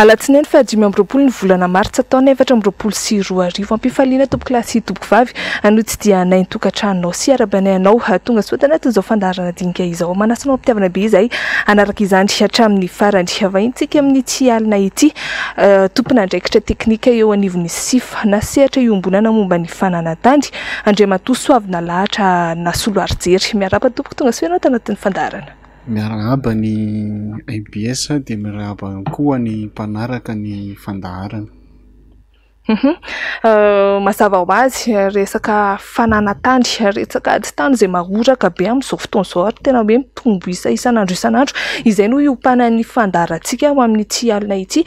Alatsinainy fa 5 ny volana Martsa taona 2024 ampifaliana tompoko lahy sy tompoko vavy anotsy dia nay tokantranonao sy arabanay anao tonga sotana toy izao fandaharana dinika izao manasanao mpitiavana be izay anaraka izany hatramin'ny farany vahintsika amin'ny tsy alina ity tompona andraikitra teknika eo anivon'ny sifa nasehatra iombonana momba ny fananantany Andriamatoa Soavina Lahatra nasolo Arjery miarapa tompoko tonga soanao tanatin'ny fandaharana miarahaba ny IBS dia miarahaba koa ny mpanaraka ny fandaharana. Mazava ho azy resaka fananantany resaka aditany izay mahoraka be amin'izao fotoana izao ary tena hoe mitombo isanandro izay no iompana ny fandaharantsika ao amin'ny tsy alina ity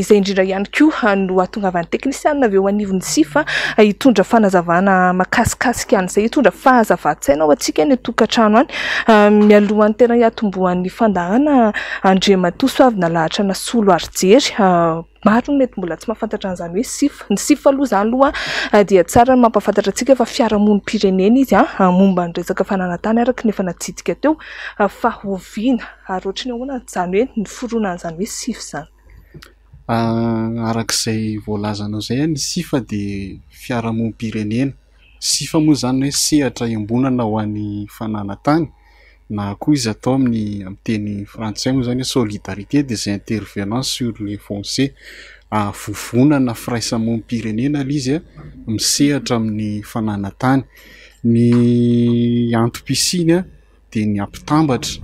izay indrindra ihany koa no ahatongavan'ny teknisianina avy eo anivon'ny sifa hitondra fanazavana makasikasika an'izay hitondra fahazava-tsaina ao antsika ny tokantrano any mialohan'ny tena hiatombohan'ny fandahana Andriamatoa Soavina Lahatra nasolo Arjery maro mety mbola tsy mahafantatra an'izany hoe sifa ny sifa aloha izany aloha dia tsara ny mampahafantatra antsika fa fiarahamonim-pirenena izy momba ny resaka fananantany araka ny efa natsidika teo fahoviana ary ohatrany ahoana izany hoe ny foronan'izany hoe sifa izany arak'izay voalazanao izay ny sifa dia fiarahamonim-pirenena sifa moa izany hoe sehatra iambonana ho an'ny fananantany na koa izy atao amin'ny teny frantsay moa zany solidarité des intervenants sur les fonciers vovonana firaisamonim-pirenena izy misehatra amin'ny fananantany ny antom-pisiny dia ny ampitambatra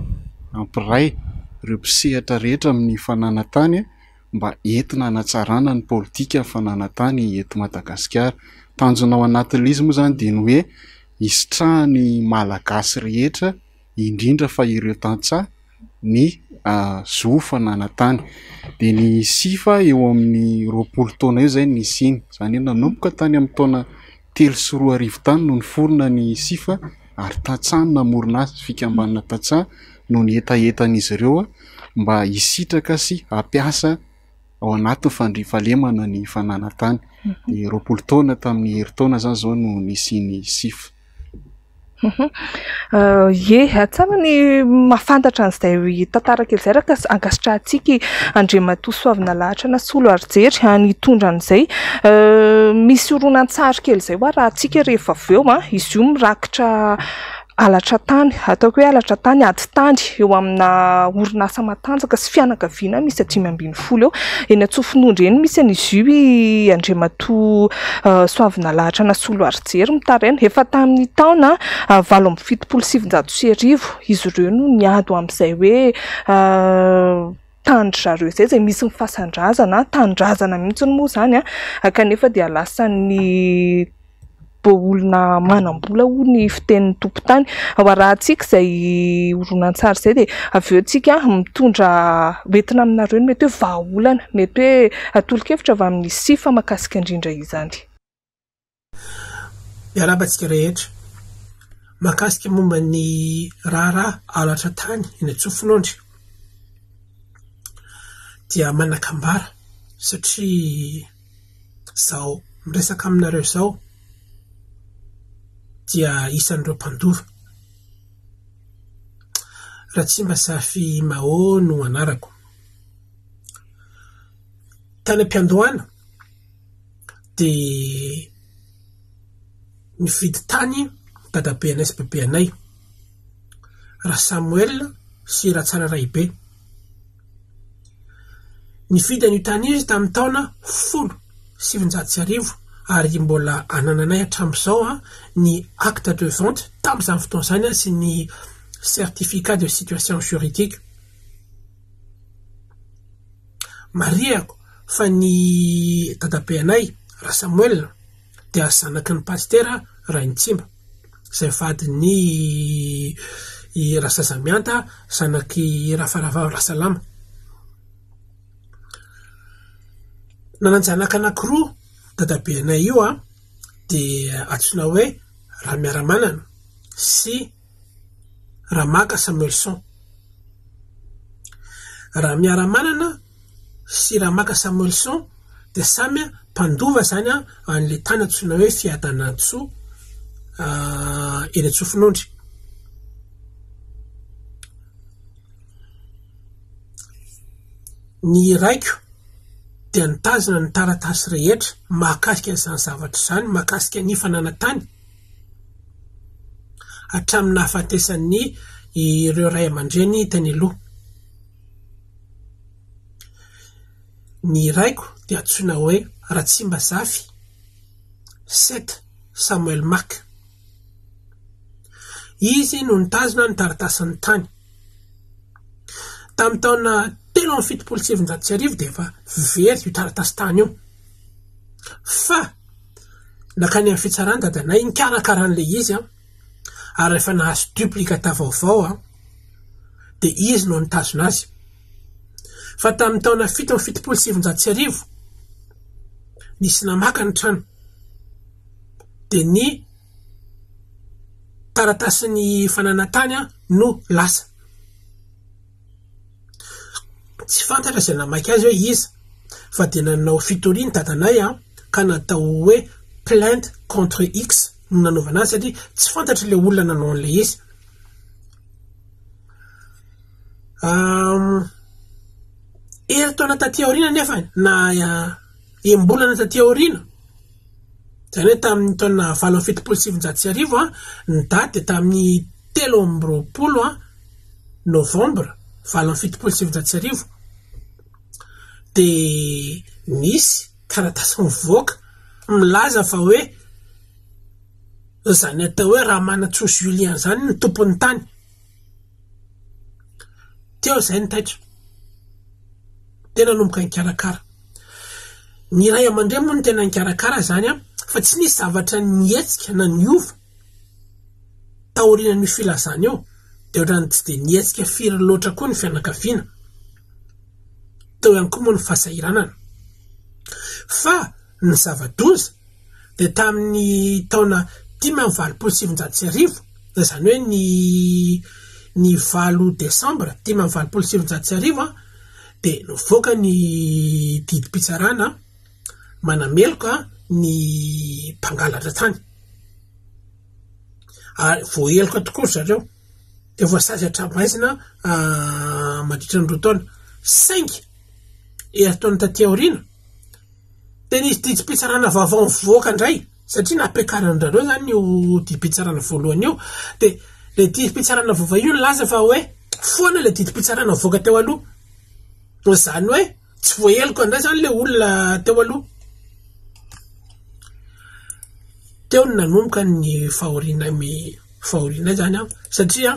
ampiray ireo mpisehatra rehetra amin'ny fananantany mba entina hanatsarana ny politika fananantany eto Madagasikara. Tanjona ao anatin'izy moa zany dia ny hoe hisitrahany malagasy rehetra indrindra fa ireo tantsaha ny zo fananantany dia ny sifa eo amin'ny 20 taona eo zay ny siny izany hoe nanomboka tany amin'ny taona 3 tany no niforona ny sifa ary tantsaha no namorona azy fikambanana tantsaha no ny etaentan'izy ireo mba hisitraka sy hampiasa ao anatin'ny fandriafalemana ny fananantany dia 20 taona tamin'ny herintaona zany zao no nisy ny sifa. Tsara ny mahafantatra an'izay tantara kely izay raka ankasitrahantsika Andriamatoa Soavina Lahatra nasolo Arjery nitondra an'izay misy horonan-tsary kely izay hoa raha antsika rehefa avy eo izy io mirakitra alatra tany ataoko hoe alatra tany ady tany eo amina orinasa matanjaka sy fianakaviana misy 520 eo eny Antsofimondry eny misy an'izy io Andriamatoa Soavina Lahatra nasolo Arjery mitaraina efa tamin'ny taona 1770 izy ireo no niado amin'izay hoe tandrzareo izay misy ny fahasandrazana tandrazana mihitsy moa izany kanefa dia lasan'ny olona manam-bola ho ny fitenin'ny tompon-tany ao arahantsika izay horonan-tsary izay dia avy eo antsika mitondra entina aminareo mety hoe vahaolana mety hoe atolo-kevitra avy amin'ny sifa mahakasika indrindra izany. Miarabantsika rehetra mahakasika momba ny raharaha alatra tany eny Antsofimondry dia manan-kambara satria zao miresaka aminareo zao dia isan'ireo mpandoro raha tsy Masafy Mao no anarako tany am-piandohana dia nividy tany dadabe anay sy bebe anay Raha Samuel sy Raha Tsara Raibe nividy an'io tany izy tamin'ny taona 790 ary mbola anananay hatramin'izao ny acte de vente tamin'izany fotoana izany sy ny certificat de situation juridique mariako fa ny dadabe anay Raha Samuel dia zanaky ny pastera Raintsimba izay vadiny Raha Zazamianta zanaky Rafarava Rasalama nananjanaka anankiroa dadabe anay io dia atsona hoe Raha Miaramanana sy Ramaka Samuelson. Raha Miaramanana sy Ramaka Samuelson dia samy mpandova zany an'le tany atsona hoe Fiadanantsoa eny Antsofimondry. Ny raiko dia nitazona ny taratasy rehetra mahakasika an'izany zavatra izany, mahakasika ny fananantany hatramin'ny hahafatesan'ny ireo ray aman-dreny teny aloha. Ny raiko dia antsoina hoe Ratsimbazafy 7 Samuel Mak. Izy no nitazona ny taratasin'ny tany. Tamin'ny taona 777 dia efa very io taratasy tany io. Fa nakany amin'ny fitsarany dadanay nikarakara'ilay izy ary rehefa nahazo duplicata vaovao dia izy no nitazona azy. Fa tamin'ny taona 777 nisy namaka ny trano dia ny taratasin'ny fananantany no lasa. Tsy fantatra izay namaky azy hoe iza, fa dia nanao fitoriany dadanay ka natao hoe plainte contre X no nanaovana azy satria tsy fantatra ilay olona nanao an'ilay izy. Eritaona taty aoriana nefa na embolana taty aoriana, izany hoe tamin'ny taona 777 ny daty dia tamin'ny 13 Novambra 777 dia nisy taratasy mivoaka milaza fa hoe izany atao hoe Ramanatsoa Julien izany ny tompon'ny tany. Teo izay ny taitra tena nomboka nikarakara. Ny ray aman-dreny moa no tena nikarakara zany fa tsy nisy zavatra nietsika na niova taoriana ny filazana eo dia ohatrany tsy dia nietsika firy loatra koa ny fianakaviana. Teo ihany koa moa ny fahasahiranana. Fa ny zava-doza dia tamin'ny taona 577 izany hoe ny 9 Desambra 577 dia nivoaka ny didim-pitsarana manameloka ny mpangalatra tany. Ary voaheloka tokoa zareo dia voasazy hatramaizina mandritra ny roa taona. Saingy eritaona taty aoriana dia nisy didim-pitsarana vaovao mivoaka indray satria nampiakaran'izareo zany io didim-pitsarana voalohany io. Dia ilay didim-pitsarana vaovao io laza fa hoe foana ilay didim-pitsarana mivoaka teo aloha. Izany hoe tsy voaheloka indray zany ilay olona teo aloha. Teo ny nanomboka ny fahoriana zany satria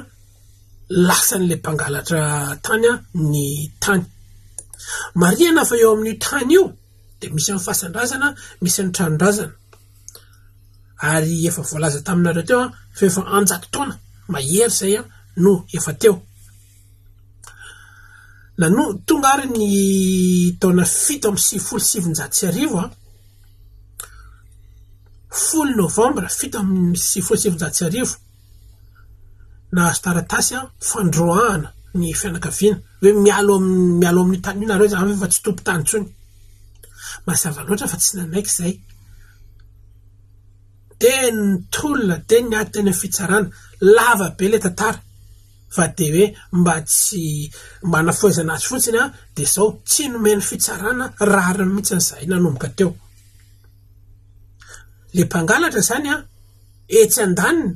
lasan'ilay mpangalatra tany ny tany. Marihana fa eo amin'ny tany io dia misy ny fahasan-drazana, misy ny tranon-drazana. Ary efa voalaza taminareo teo fa efa 100 taona mahery zay no efa teo. Tonga ary ny taona 777 10 Novambra 777 nahazo taratasy fandroahana ny fianakaviana hoe mialo amin'ny tany nareo zany fa tsy tompo tany intsony. Mazava loatra fa tsy nanaiky izay. Dia nitolona dia niady teny amin'ny fitsarana lava be ilay tantara fa dia hoe mba nafoizana azy fotsiny dia izao tsy nomeny fitsarana rariny mihitsy an'izay nanomboka teo. Le mpangalatra zany etsy andaniny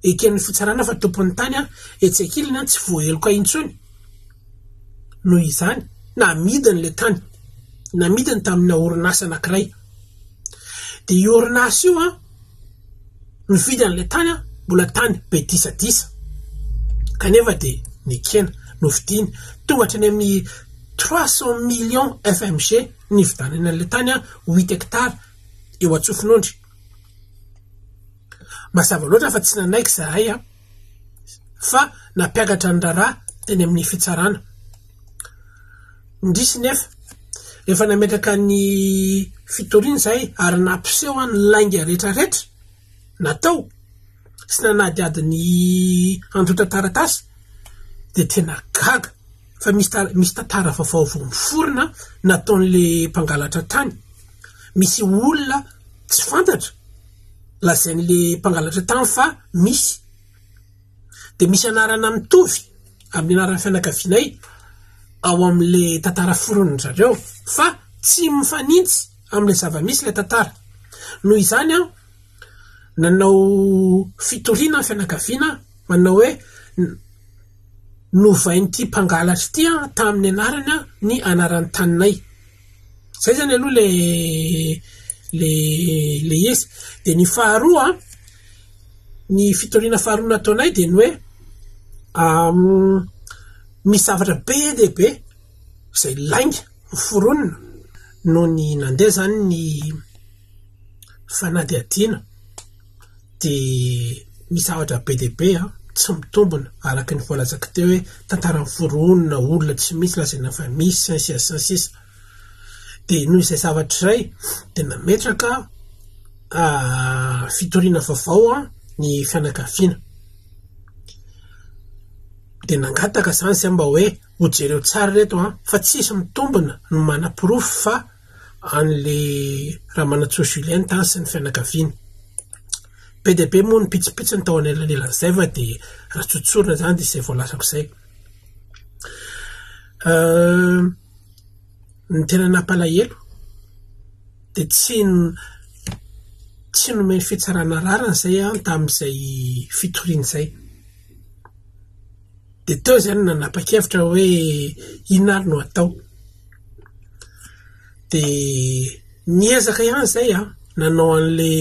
eken'ny fitsarana fa tompon'ny tany etsy ankiliny tsy voaheloka intsony noho izany namidiny le tany, namidiny tamin'ny orinasa anankiray. Dia io orinasa io ny vidin'le tany mbola tany be disadisa kanefa dia nikena novidiny tonga hatrany amin'ny 300 millions FMG ny vidanan'le tany 8 hectares eo Antsofinondry. Mazava loatra fa tsy nanaiky zahay fa nampiakatra ny raharaha teny amin'ny fitsarana. Indrisy nefa rehefa nametraka ny fitoriana zay ary nampiseho ny lainga rehetrarehetra natao sy nanadiady ny androta taratasy dia tena gaga fa misy tantara vaovao vao miforona nataon'le mpangalatra tany. Misy olona tsy fantatra lazain'le mpangalatra tany fa misy. Dia misy anarana mitovy amin'ny anaran'ny fianakavianay ao am'le tantara foroniny zareo fa tsy mifanintsy am'le zava-misy le tantara noho izany a nanao fitoriana ny fianakaviana manao hoe novain'ity mpangalatry ity a tamin'ny anarany a ny anaran'ny taninay zay zany aloha le izy de ny faharoa ny fitoriana faharoa nataonay de ny hoe misy zavatra be dehibe zay lainga foronina no ny nandeha zany ny fanadihadiana de misy zavatra be dehibe a tsy mitombona araky ny voalazaka teo hoe tantarany foronina olona tsy misy lazaina fa misy sisa de noho izay zavatra izay de nametraka fitoriana vaovao a ny fianakaviana de nangataka zany zay mba hoe ho jereo tsara reto a fa tsisy mitombona no manapirofo fa an'le raha manatsoa Julien tany sy ny fianakaviana be dehibe moa ny pitsipitsy ny tao anelanelan'izay fa de raha tsotsorina zany de izay voalasako izay ny tena nampalahelo de tsy nomeny fitsarana rarany zay a tamin'izay fitoriana izay de teo zany nanapa-kevitra hoe inary no atao de niezaka ihany zay a nanao an'le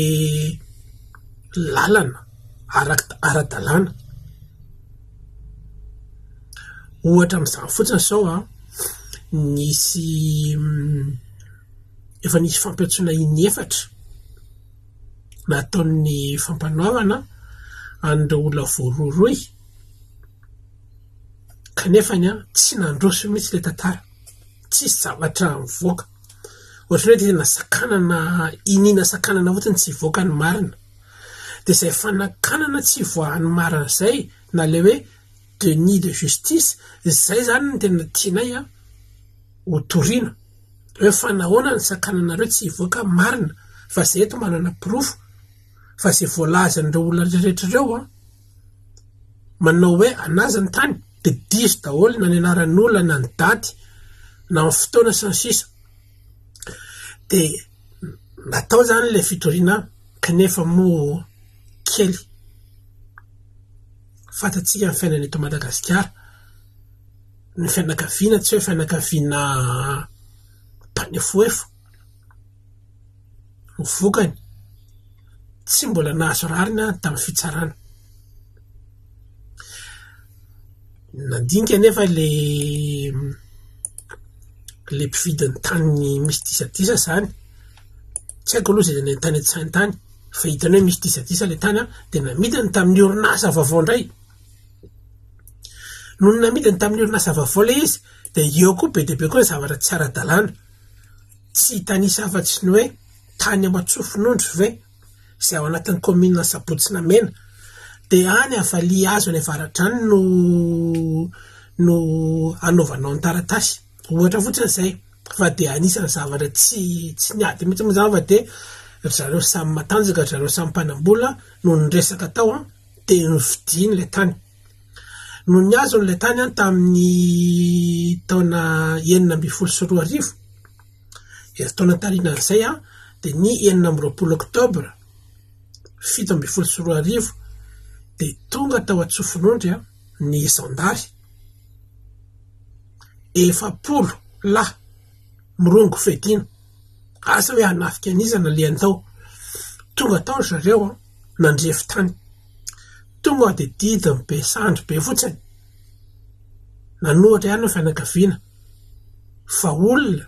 lalana ara-dalàna ohatra amin'izany fotsiny zao a nisy efa nisy fampiantsoana inefatra nataon'ny fampanoavana an'ireo olona voaroroy kanefany a tsy nandroso mihitsy le tantara tsisy zavatra mivoaka ohatrany hoe tena sakanana inina sakanana fotsiny tsy voaka ny marina de zay fanakanana tsy voahany marina zay na le hoe denis de justice zay zany ny tena tianay a ho toriana hoe fanahoana ny sakananareo tsy voaka marina fa zay eto manana pirofo fa zay voalazan'ireo olona rehetrarehetrareo a manao hoe anaza ny tany de diso daholo na ny anaran'olona na ny daty na ny fotoana sy ny sisa de natao zany le fitoriana kanefa moa kely fatatsika ny fiainana eto Madagasikara ny fianakaviana tsy hoe fianakaviana mpanefoefo vokany tsy mbola nahazo rarina tamin'ny fitsarana nandinika nefa le mpividin'ny tany misy disadisa zany tsy haiko aloha zay ny tany antsainy tany fa hitany hoe misy disadisa le tany a de namidiny tamin'ny orinasa vaovao indray noho ny namidiny tamin'ny orinasa vaovao le izy de eo koa be dehibe koa ny zavatra tsy ara-dalàna tsy hitanisa afa-tsy ny hoe tany amatsofinondro ve zay ao anatin'ny commune Sabotsina Mena de any avaly azo any avaratrany no anaovanao ny taratasy ohatra fotsiny zay fa de anisany zavatra tsy niady mihitsy moa zany fa de zareo samy matanjaka zareo samy mpanambola no nyresaka tao a de nividiny le tany no ny azony le tany a tamin'ny taona 1924 taona tarinan'izay a de ny 19 oktobra 1724 de tonga tao Antsofinondry a ny zandary 70 lahy mirongo fedina asa hoe hanafika anizana le andao tonga tao zareo a nandrefy tany tonga de didiny be sandry be fotsiny nanohatra ihany ny fianakaviana fa olona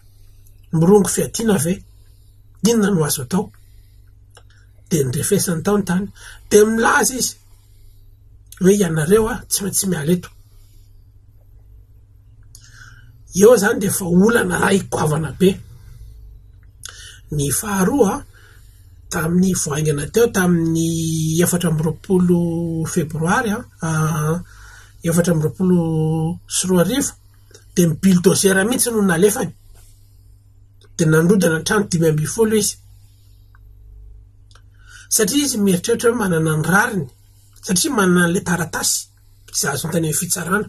mirongo fiadiana ve inona no azo atao de nirefesany tao ny tany de milaza izy hoe ianareo a tsy maintsy miala eto eo zany de fa olana raha ikoavana be ny faharoa tamin'ny voaingana teo tamin'ny 24 febroary 24 de ny bulldozer mihitsy no nalefany de nandrodana trano 570 izy satria izy mieritreritra hoe manana ny rariny satria manana le taratasy zay azo tany amin'ny fitsarana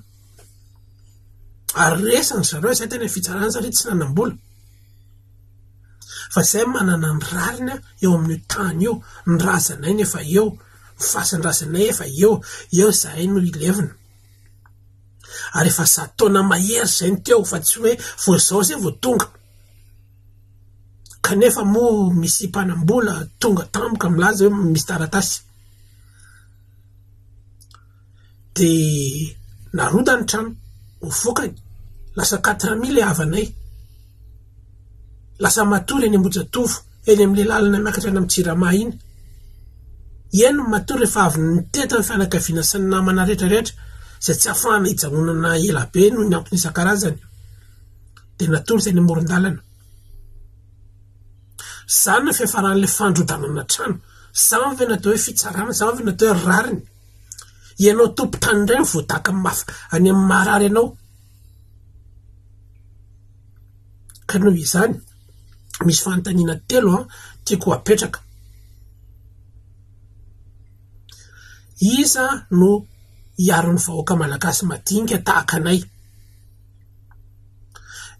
ary resany zareo zay tena fitsarana satria tsy nanam-bola fa zay manana ny rarina eo amin'ny tany io ny razanay nefa eo fasan-drazanay efa eo zahay no ilevina ary efa 100 taona mahery zay ny teo fa tsy hoe vo zao zay vo tonga kanefa mo misy mpanambola tonga tampoka milaza hoe misy taratasy de narodany trano vokany lasa 4000 avanay lasa matory eny Ambojatofo eny amin'le lalana miakatra any amin'ny Tsirama iny eny matory rehefa avy niteta ny fianakaviana sy ny namana rehetrarehetra zay tsy afahana hijanonana ela be noho ny antony isan-karazany de natory zay ny amoron-dalana zany ny fiafaran'le fandrodanana trano zany ve natao hoe fitsarana zany ve natao hoe rariny ianao tompo tany indray ny voataka mafy any amin'ny marary ianao ka noho izany misy fanontaniana telo tiako apetraka iza no iaron'ny vahoaka malagasy madinika tahaka anay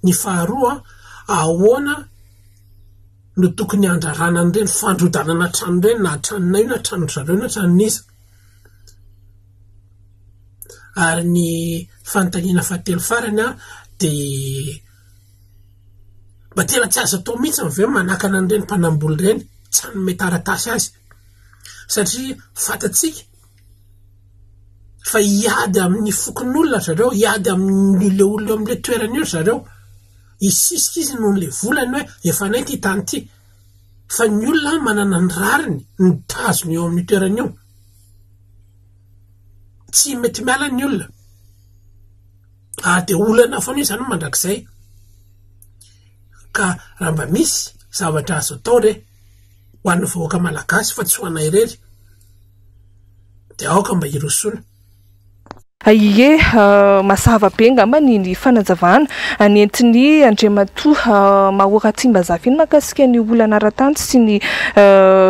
ny faharoa ahoana no tokony andrarana an'ireny fandrodanana trano ireny na tranona io na trano zareo na tranoniza ary ny fanontaniana fahatelo farany de mba tena tsy azo atao mihitsy ve manakana an'ireny mpanamboly ireny tsy hanome taratasy azy satria fatatsika fa iady amin'ny fokon'olona zareo iady amin'le olona amin'le toerana io zareo isisika izy noho le volany hoe efa nay ty tany ty fa ny olona manana ny rariny ny tazony eo amin'ny toerana io tsy mety miala ny olona de olana foana io zany mandrakizay ka raha mba misy zavatra azo atao re ho an'ny vahoaka malagasy fa tsy ho anay rery de aoka mba hirosona Ie mazava be ngamba ny fanazavana nentin'ny Andriamatoa Mahorakatsimbazafa iny makasika ny olana ara-tany sy ny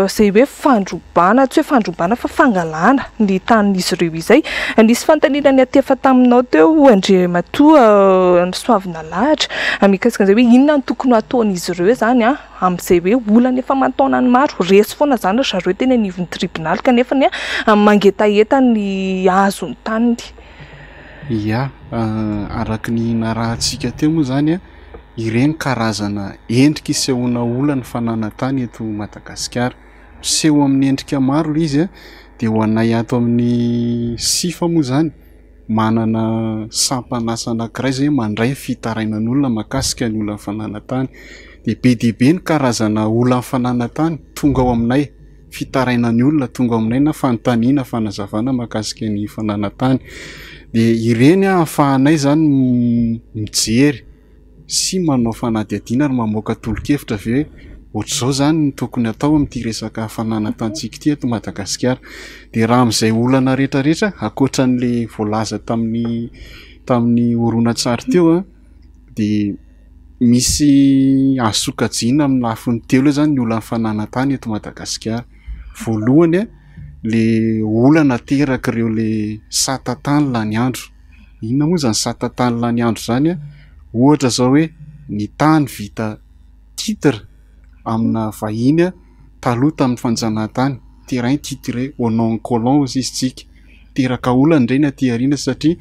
zay hoe fandrobana tsy hoe fandrobana fa fangalana ny tanin'izy ireo izay nisy fanontaniana ny atefa taminao teo Andriamatoa Soavina Lahatra mikasika zay hoe inona ny tokony ataon'izy ireo zany amin'izay hoe olana efa mataonany maro resy foana zany zareo teny anivon'ny tribunal kanefa ny mangetaeta ny azony taniny ia araky ny narahantsika teo moa zany ireny karazana endrika isehoana olana fanana tany eto Madagasikara seho amin'ny endrika maro izy de ho anay ato amin'ny sifa moa zany manana sampanasa anankiray zay mandray fitarainan'olona makasika ny olana fanana tany de be ny karazana olana fanana tany tonga ao aminay fitarainan'ny olona tonga ao aminay na fanontaniana fanazavana makasika ny fanana tany de ireny ahafahanay zany mijery sy manao fanadihadiana ary mamoaka tolo-kevitra ve ohatr'izao zany ny tokony atao amin'ity resaka fanana tantsika ity eto Madagasikara de raha amin'izay olana rehetrarehetra akoatran'le voalaza tamin'ny horonan-tsary teo de misy asokajiana amin'ny lafiny telo zany ny olana fanana tany eto Madagasikara voalohany le olana teraka ireo le satatany lany andro inona moa zany satatany lany andro zany ohatra zao hoe ny tany vita titre amina vahiny taloha tamin'ny fanjanahantany terrain titré au nom colon izy tsika teraka olana ireny aty aoriana satria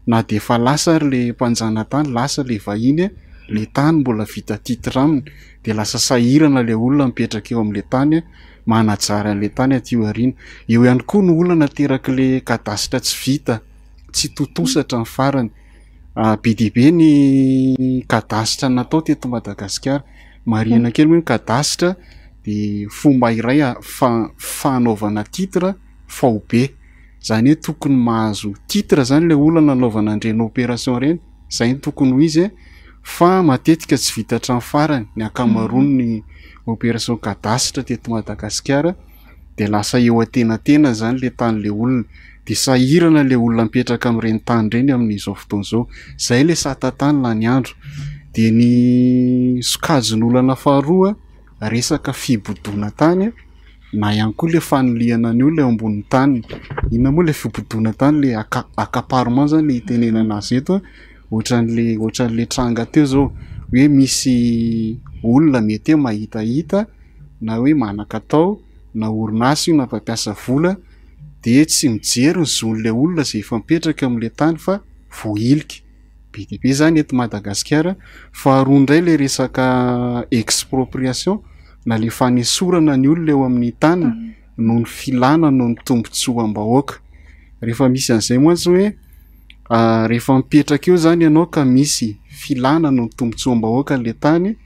na de efa lasa ary le mpanjanahantany lasa le vahiny le tany mbola vita titre aminy de lasa sahirana le olona mipetraka eo amin'le tany manajary an'le tany aty aoriana eo ihany koa ny olana teraka le kadasitra tsy vita tsy totosatra ny farany be dia be ny kadasitra natao teto Madagasikara marihana kely moa ny kadasitra de fomba iray fanaovana titre fao be zany hoe tokony mahazo titre zany le olana anaovana an'ireny opération ireny zay ny tokony ho izy fa matetika tsy vita hatramin'ny farany ny ankamaroany ny opération kadasitra teto Madagasikara de lasa eo atenatena zany le tan'le olona de sahirana le olona mipetraka amin'ireny tany ireny amin'izao fotoan'izao zay le satatany lany andro de ny sokajin'olana faharoa resaka fibodona tany na ihany koa le fanoliana ny olona eo ambonin'ny tany inona moa le fibodona tany le accaparement zany le itenenana azy eto ohatran'le tranga teo zao hoe misy olona mety hoe mahitahita na hoe manan-katao na orinasa io na mpampiasa vola de tsy mijery ny zon'le olona zay efa mipetraka amin'le tany fa voilika be dia be zany eto Madagasikara. Faharoa indray le resaka expropriation na le fanesorana ny olona eo amin'ny tany noho ny filana noho ny tombotsoam-bahoaka. Rehefa misy an'izay mantsy hoe rehefa mipetraka eo zany ianao ka misy filana noho ny tombotsoam-bahoaka le tany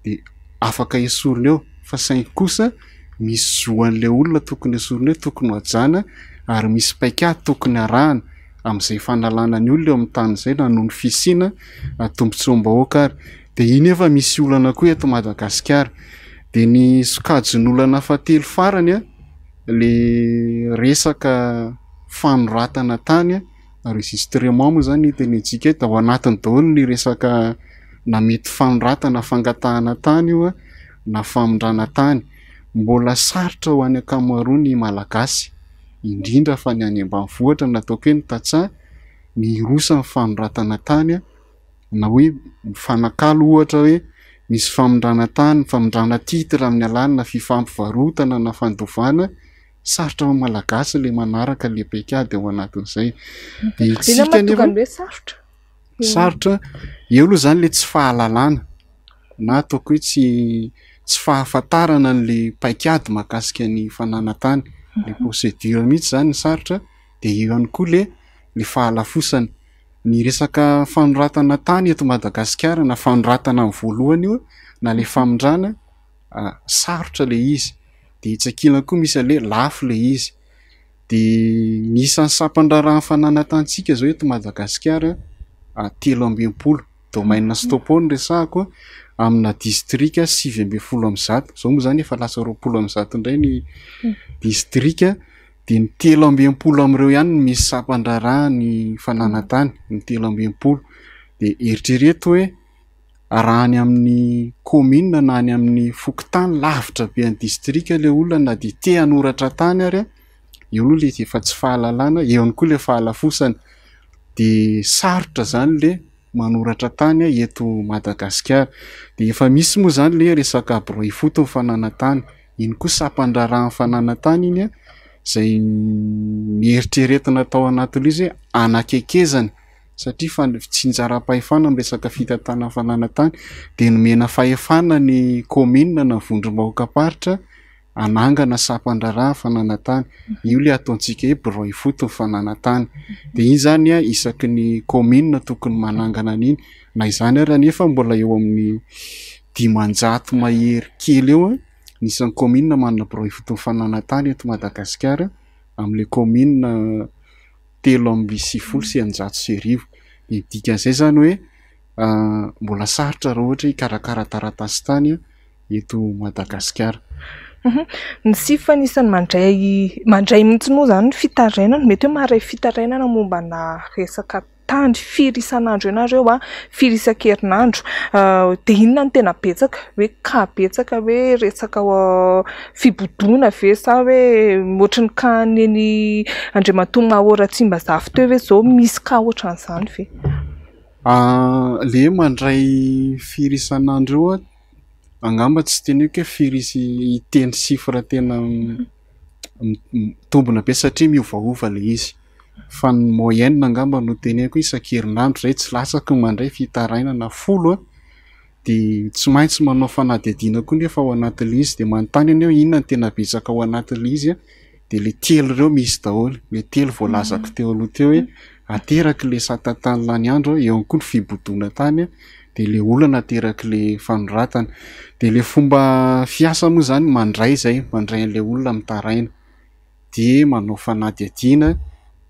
de afaka esorina eo, fa saingy kosa misy zoan'le olona tokony esorina eo, tokony hajana ary misy paikady tokony arahana amin'izay fanalana ny olona eo amin'ny tany izay na noho ny fisiana tombotsoam-bahoaka ary. De iny efa misy olana koa eto Madagasikara. De ny sokajin'olana fahatelo farany le resaka fanoratana tany enregistrement moa zany tenentsika eto, ao anatiny daholo ny resaka na mety fanoratana fangatahana tany io na famondrana tany. Mbola sarotra ho any ankamaroa ny malagasy indrindra fa ny any ambanivohitra nataoko hoe ny tantsaha ny rosa ny fanoratana tany na hoe fanakalo ohatra hoe misy famondrana tany, famondrana titra amin'ny alalana fifampivarotana na fandovana, sarotra ho malagasy le manaraka le paikady ao anatin'izay. De itsika nefa sarotra eo aloha zany le tsy fahalalana na ataoko hoe tsy fahafantarana n'le paikady mahakasika ny fanana tany, le procédure mihitsy zany ny sarotra. De eo ihany koa le fahalafosana. Ny resaka fanoratana tany eto Madagasikara na fanoratana amin'ny voalohany io na le famondrana sarotra le izy. De itsakilana koa misy ale lafo le izy. De ny isan'ny sampan-draharaha fanana tantsika zao eto Madagasikara 13 domaine Stopone resahako amina distrika 900. Zao moa zany efa lasa 20 indray ny distrika. De ny 13 amin'ireo ihany no misy sampan-draharaha ny fanana tany, ny 13. De eritrereto hoe raha any amin'ny commune na any amin'ny fokontany lavitra be any distrika le olona na de te hanoratra tany ary eo aloha le efa tsy fahalalana, eo ihany koa le fahalafosana. De sarotra zany le manoratra tany eto Madagasikara. De efa misy moa zany le resaka brefoto ny fanana tany, iny koa sampan-draharaha ny fanana tany iny zay mieritreretina tao anatin'ilay izy hoe anakekezana satria tsy njara-pahefana amin'ny resaka fitatana fanana tany. De nomena fahefana ny commune na vondrom-bahoaka paritra anangana sampan-draharaha fanana tany. Io le ataontsika hoe brefoto ny fanana tany. De iny zany isaky ny commune tokony manangana an'iny, na izany ary nefa mbola eo amin'ny 500 mahery kely eo nisan'ny commune manana brefoto ny fanana tany eto Madagasikara amin'le commune 3,990. De dikan'izay zany hoe mbola sarotra raha ohatra hikarakara taratasy tany eto Madagasikara. Ny sifanisany mandray mihitsy moa zany fitarainana, mety hoe maharay fitarainana mombana resaka tany firy isan'andro ianareo firy isan-kerinandro. De inona no tena betsaka hoe betsaka hoe resaka fibodona ve sa hoe ohatran'ny ka ny Andriamatoa Mahoratsimba zafy teo hoe zao misy ka ohatran'izany ve? Le mandray firy isan'andro eo angamba tsy teny hoe firy iteny sifra tena tombona be satria miovaova le izy. Fa ny moyenne angamba no teneko isan-kerinandro zay tsy lasaka mandray fitarainana 10 de tsy maintsy manao fanadihadiana koa nefa ao anatin'le izy. De manontany anao inona ny tena betsaka ao anatin'le izy de le telo ireo misy daholo, le telo voalazako teo aloha teo hoe ateraky le satatany lany andro, eo ihany koa ny fibodona tany de le olana ateraky le fanoratana. De le fomba fiasa moa zany mandray an'le olona mitaraina de manao fanadihadiana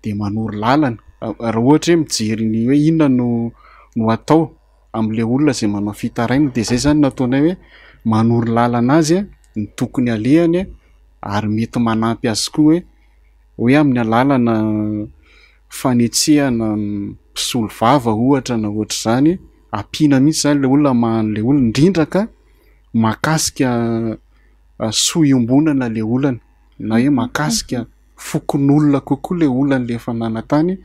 de manoro lalana. Raha ohatra hoe mijery ny hoe inona no atao amin'le olona zay manao fitaraina de zay zany nataonay hoe manoro lalana azy ny tokony alehany ary mety manampy azy koa hoe amin'ny alalana fanetsehana mpisolo vava ohatra na ohatr'izany ampiana mihitsy zany le olona mahan'le olona indrindra ka mahakasika sohiombonana le olana na hoe mahakasika fokon'olona kokoa le olana le fanana tany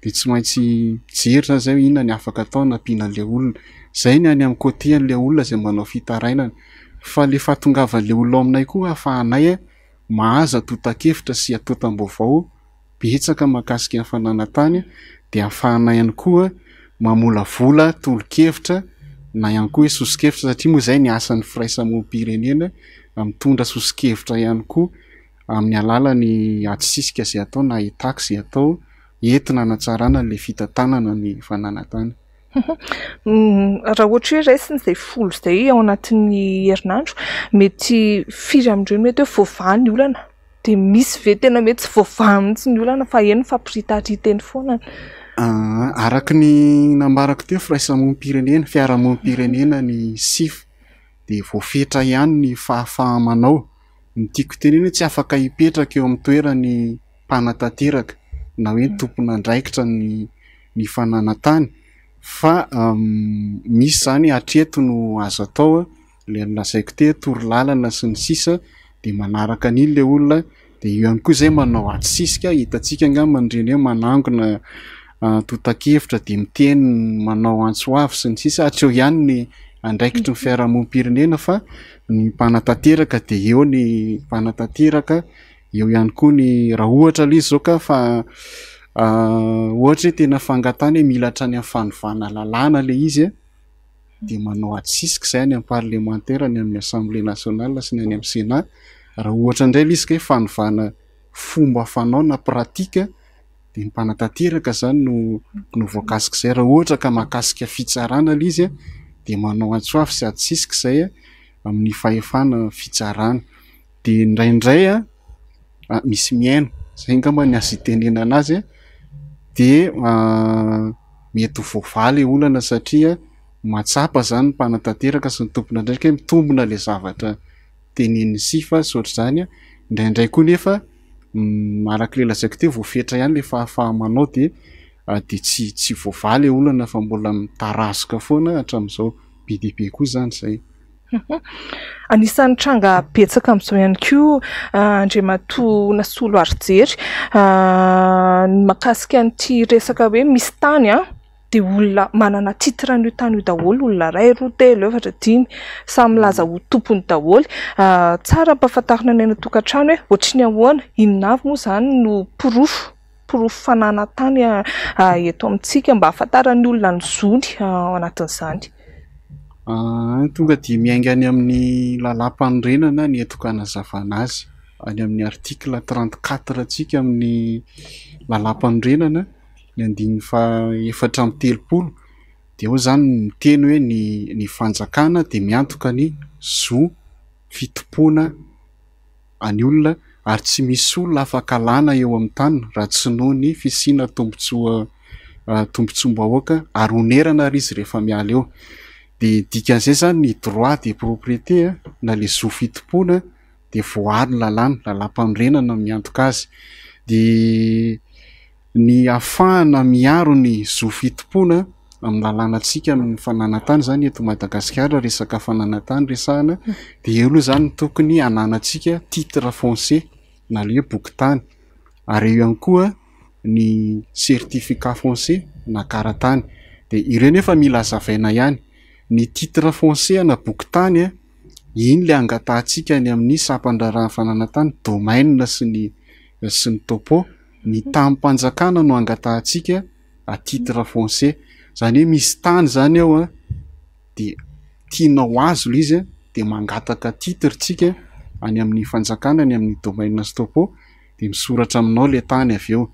de tsy maintsy jeritra zay hoe inona ny afaka atao nampiana le olona. Zay ny any amin'ny côté-n'le olona zay manao fitarainana. Fa le fahatongavan'le olona ao aminay koa ahafahanay mahazo atotan-kevitra sy atotam-baovao betsaka mahakasika ny fananantany, de ahafahanay ihany koa mamolavola tolo-kevitra na ihany koa hoe soso-kevitra, satria moa zay ny asan'ny firaisamonim-pirenena mitondra soso-kevitra ihany koa amin'ny alalan'ny atsisika zay atao na itaky zay atao entina hanatsarana le fitantanana ny fananantany. Raha ohatra hoe raisiny izay folo izay ao anatin'ny herinandro, mety firy amin'ireo mety hoe voavaha ny olana, de misy ve tena mety tsy voavaha mihitsy ny olana fa eny fampiritariteny foana? Araky ny nambarako teo firaisamonim-pirenena, fiarahamonim-pirenena ny SIF, de voafetra ihany ny fahafahamanao. Ny tiako teneny hoe tsy afaka hipetraka eo amin'ny toerany mpanatanteraka na hoe tompon'andraikitra ny fananantany, fa misy zany hatreto no azo atao le lazaiko te torolalana sy ny sisa, de manaraka an'iny le olona, de io ihany koa zay manao atsisika. Hitantsika angamba nireny hoe manangona tota-kevitra de miteny manao antsoavy sy ny sisa, hatreo ihany ny andraikitry ny fiarahamonim-pirenena, fa ny mpanatanteraka de eo ny mpanatanteraka, eo ihany koa ny raha ohatra le izy zao ka fa ohatra hoe tena fangatany hoe milatra any amin'ny fanovana lalàna le izy de manao atsisika zay any amin'ny parlementaire, ny amin'ny assemblée nationale sy ny any amin'ny sénat. Raha ohatra indray le izy ka hoe fanovana fomba fanao na pratika, de ny mpanatanteraka zany no voakasika zay. Raha ohatra ka mahakasika fitsarana le izy de manao antsoavy sy atsisika zay amin'ny fahefana fitsarana. De indraindray misy miaino, zay ngamba ny azo itenena anazy de mety ho voavaha le olana, satria matsapa zany ny mpanatanteraka sy ny tompon'andraikitra hoe mitombona le zavatra tenenin'ny SIF sy ohatr'izany. Indraindray koa nefa araka le lazaiko teo voafetra ihany le fahafahamanao, de tsy voavaha le olana fa mbola mitarazoka foana hatramin'izao. Be dia be koa zany zay. Anisan'ny tranga betsaka amin'izao ihany koa Andriamatoa Nasolo Arijery, ny mahakasika an'ity resaka hoe misy tany de olona manana titra an'io tany io daholo, olona ray, roa, telo, efatra, dimy, samy milaza ho tompony daholo. Tsara ampahafantarina ny tokantrano hoe ohatry ny ahoana, inona avy moa zany no porofo fananantany eto amintsika, mba ahafantaran'ny olona ny zony ao anatin'izany. Tonga de miainga any amin'ny lalam-panorenana ny etoko hanazavana azy, any amin'ny article 34 tsika amin'ny lalam-panorenana ny 2/4/telopolo, de eo zany miteny hoe ny fanjakana de miantoka ny zo fitompona any olona, ary tsy misy olona afaka alana eo amin'ny tany raha tsy noho ny fisiana tombotsoa-bahoaka ary onerana ary izy rehefa miala eo. De dikan'izay zany ny droit de propriété na le zo fitompona de voary lalàna, lalam-panorenana miantoka azy. De ny ahafahana miaro ny zo fitompona amin'ny lalànantsika amin'ny fananantany zany eto Madagasikara, resaka fananantany resahana, de eo aloha zany tokony ananantsika titre foncier na le hoe bokin-tany, ary eo ihany koa ny certificat foncier na karatany. De ireo nefa mila hazavaina ihany, ny titre foncier na bokin-tany iny le angatahantsika ny amin'ny sampan-draharahan'ny fananantany, domaine sy ny topo. Ny tampon-panjakana no angatahantsika titre foncier, zany hoe misy tany zany ao de tianao azo le izy de mangataka titre tsika any amin'ny fanjakana, any amin'ny domaine sy topo, de misoratra aminao le tany avy eo.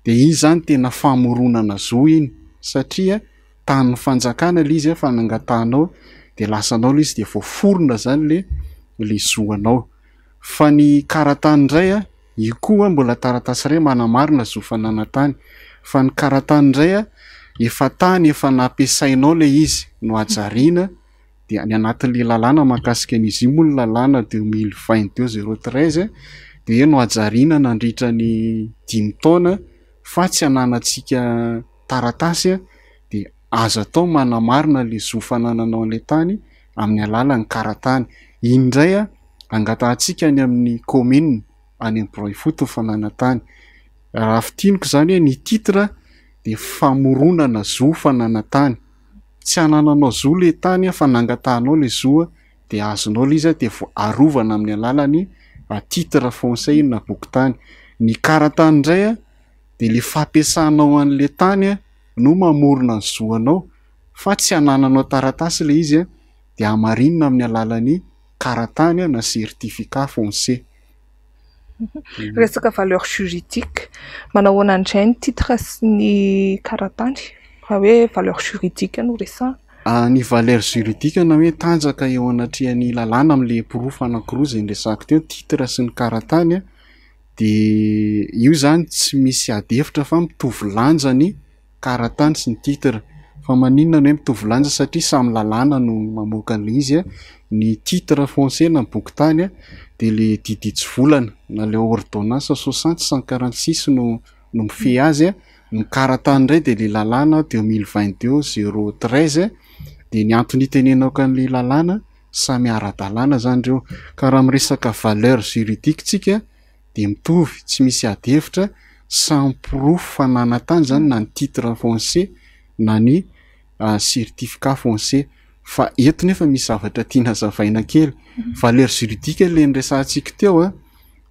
De iny zany tena famoronana zo iny, satria tanin'ny fanjakana le izy fa nangatahanao, de lasanao le izy de voaforona zany le zo anao. Fa ny karatany indray io koa mbola taratasy iray manamarina zo fananantany, fa ny karatany indray efa tany efa nampiasainao le izy no ajariana, de any anatin'le lalàna mahakasika an'izy io moa ny lalàna 2022/013 de hoe no ajariana nandritra ny 5 taona fa tsy ananantsika taratasy de azo atao manamarina le zo fanananao an'le tany amin'ny alalan'ny karatany. Indray angatahantsika any amin'ny commune, any amin'ny bureau foot ny fananantany. Raha fitiniko zany hoe ny titre de famoronana zo fananantany. Tsy hanananao zo le tany fa nangatahanao le zo de azonao le izy de arovana amin'ny alalany titre foncier na bokin-tany. Ny karatany indray de le fampiasanao an'le tany no mamorona ny zo anao fa tsy hanananao taratasy le izy de amarinina amin'ny alalan'ny karatany na certificat foncier. Resaka valeur juridique manao an'andray ny titre sy ny karatany fa hoe valeur juridique no resahana. Ny valeur juridique na hoe tanjaka eo anatrihan'ny lalàna amin'le porofo anankiroa zay resahako teo, titre sy ny karatany de io zany tsy misy adefitra fa mitovy lanja ny karatany sy ny titre. Fa maninona no hoe mitovy lanja satria samy lalàna no mamoaka an'le izy ny titre foncier na bokin-tany de le diditsy-volana na le ordonnance 60/146 no mifehy azy ny karatany indray de le lalàna 2022/013 de ny antony itenenako an'le lalàna samy ara-dalàna zany reo. Ka raha miresaka valeur juridique tsika de mitovy, tsy misy adefitra, samy porofo fananantany zany na ny titre foncier na ny certificat foncier. Fa eto nefa misy zavatra tiana zavaina kely. Valeur juridique le niresantsika teo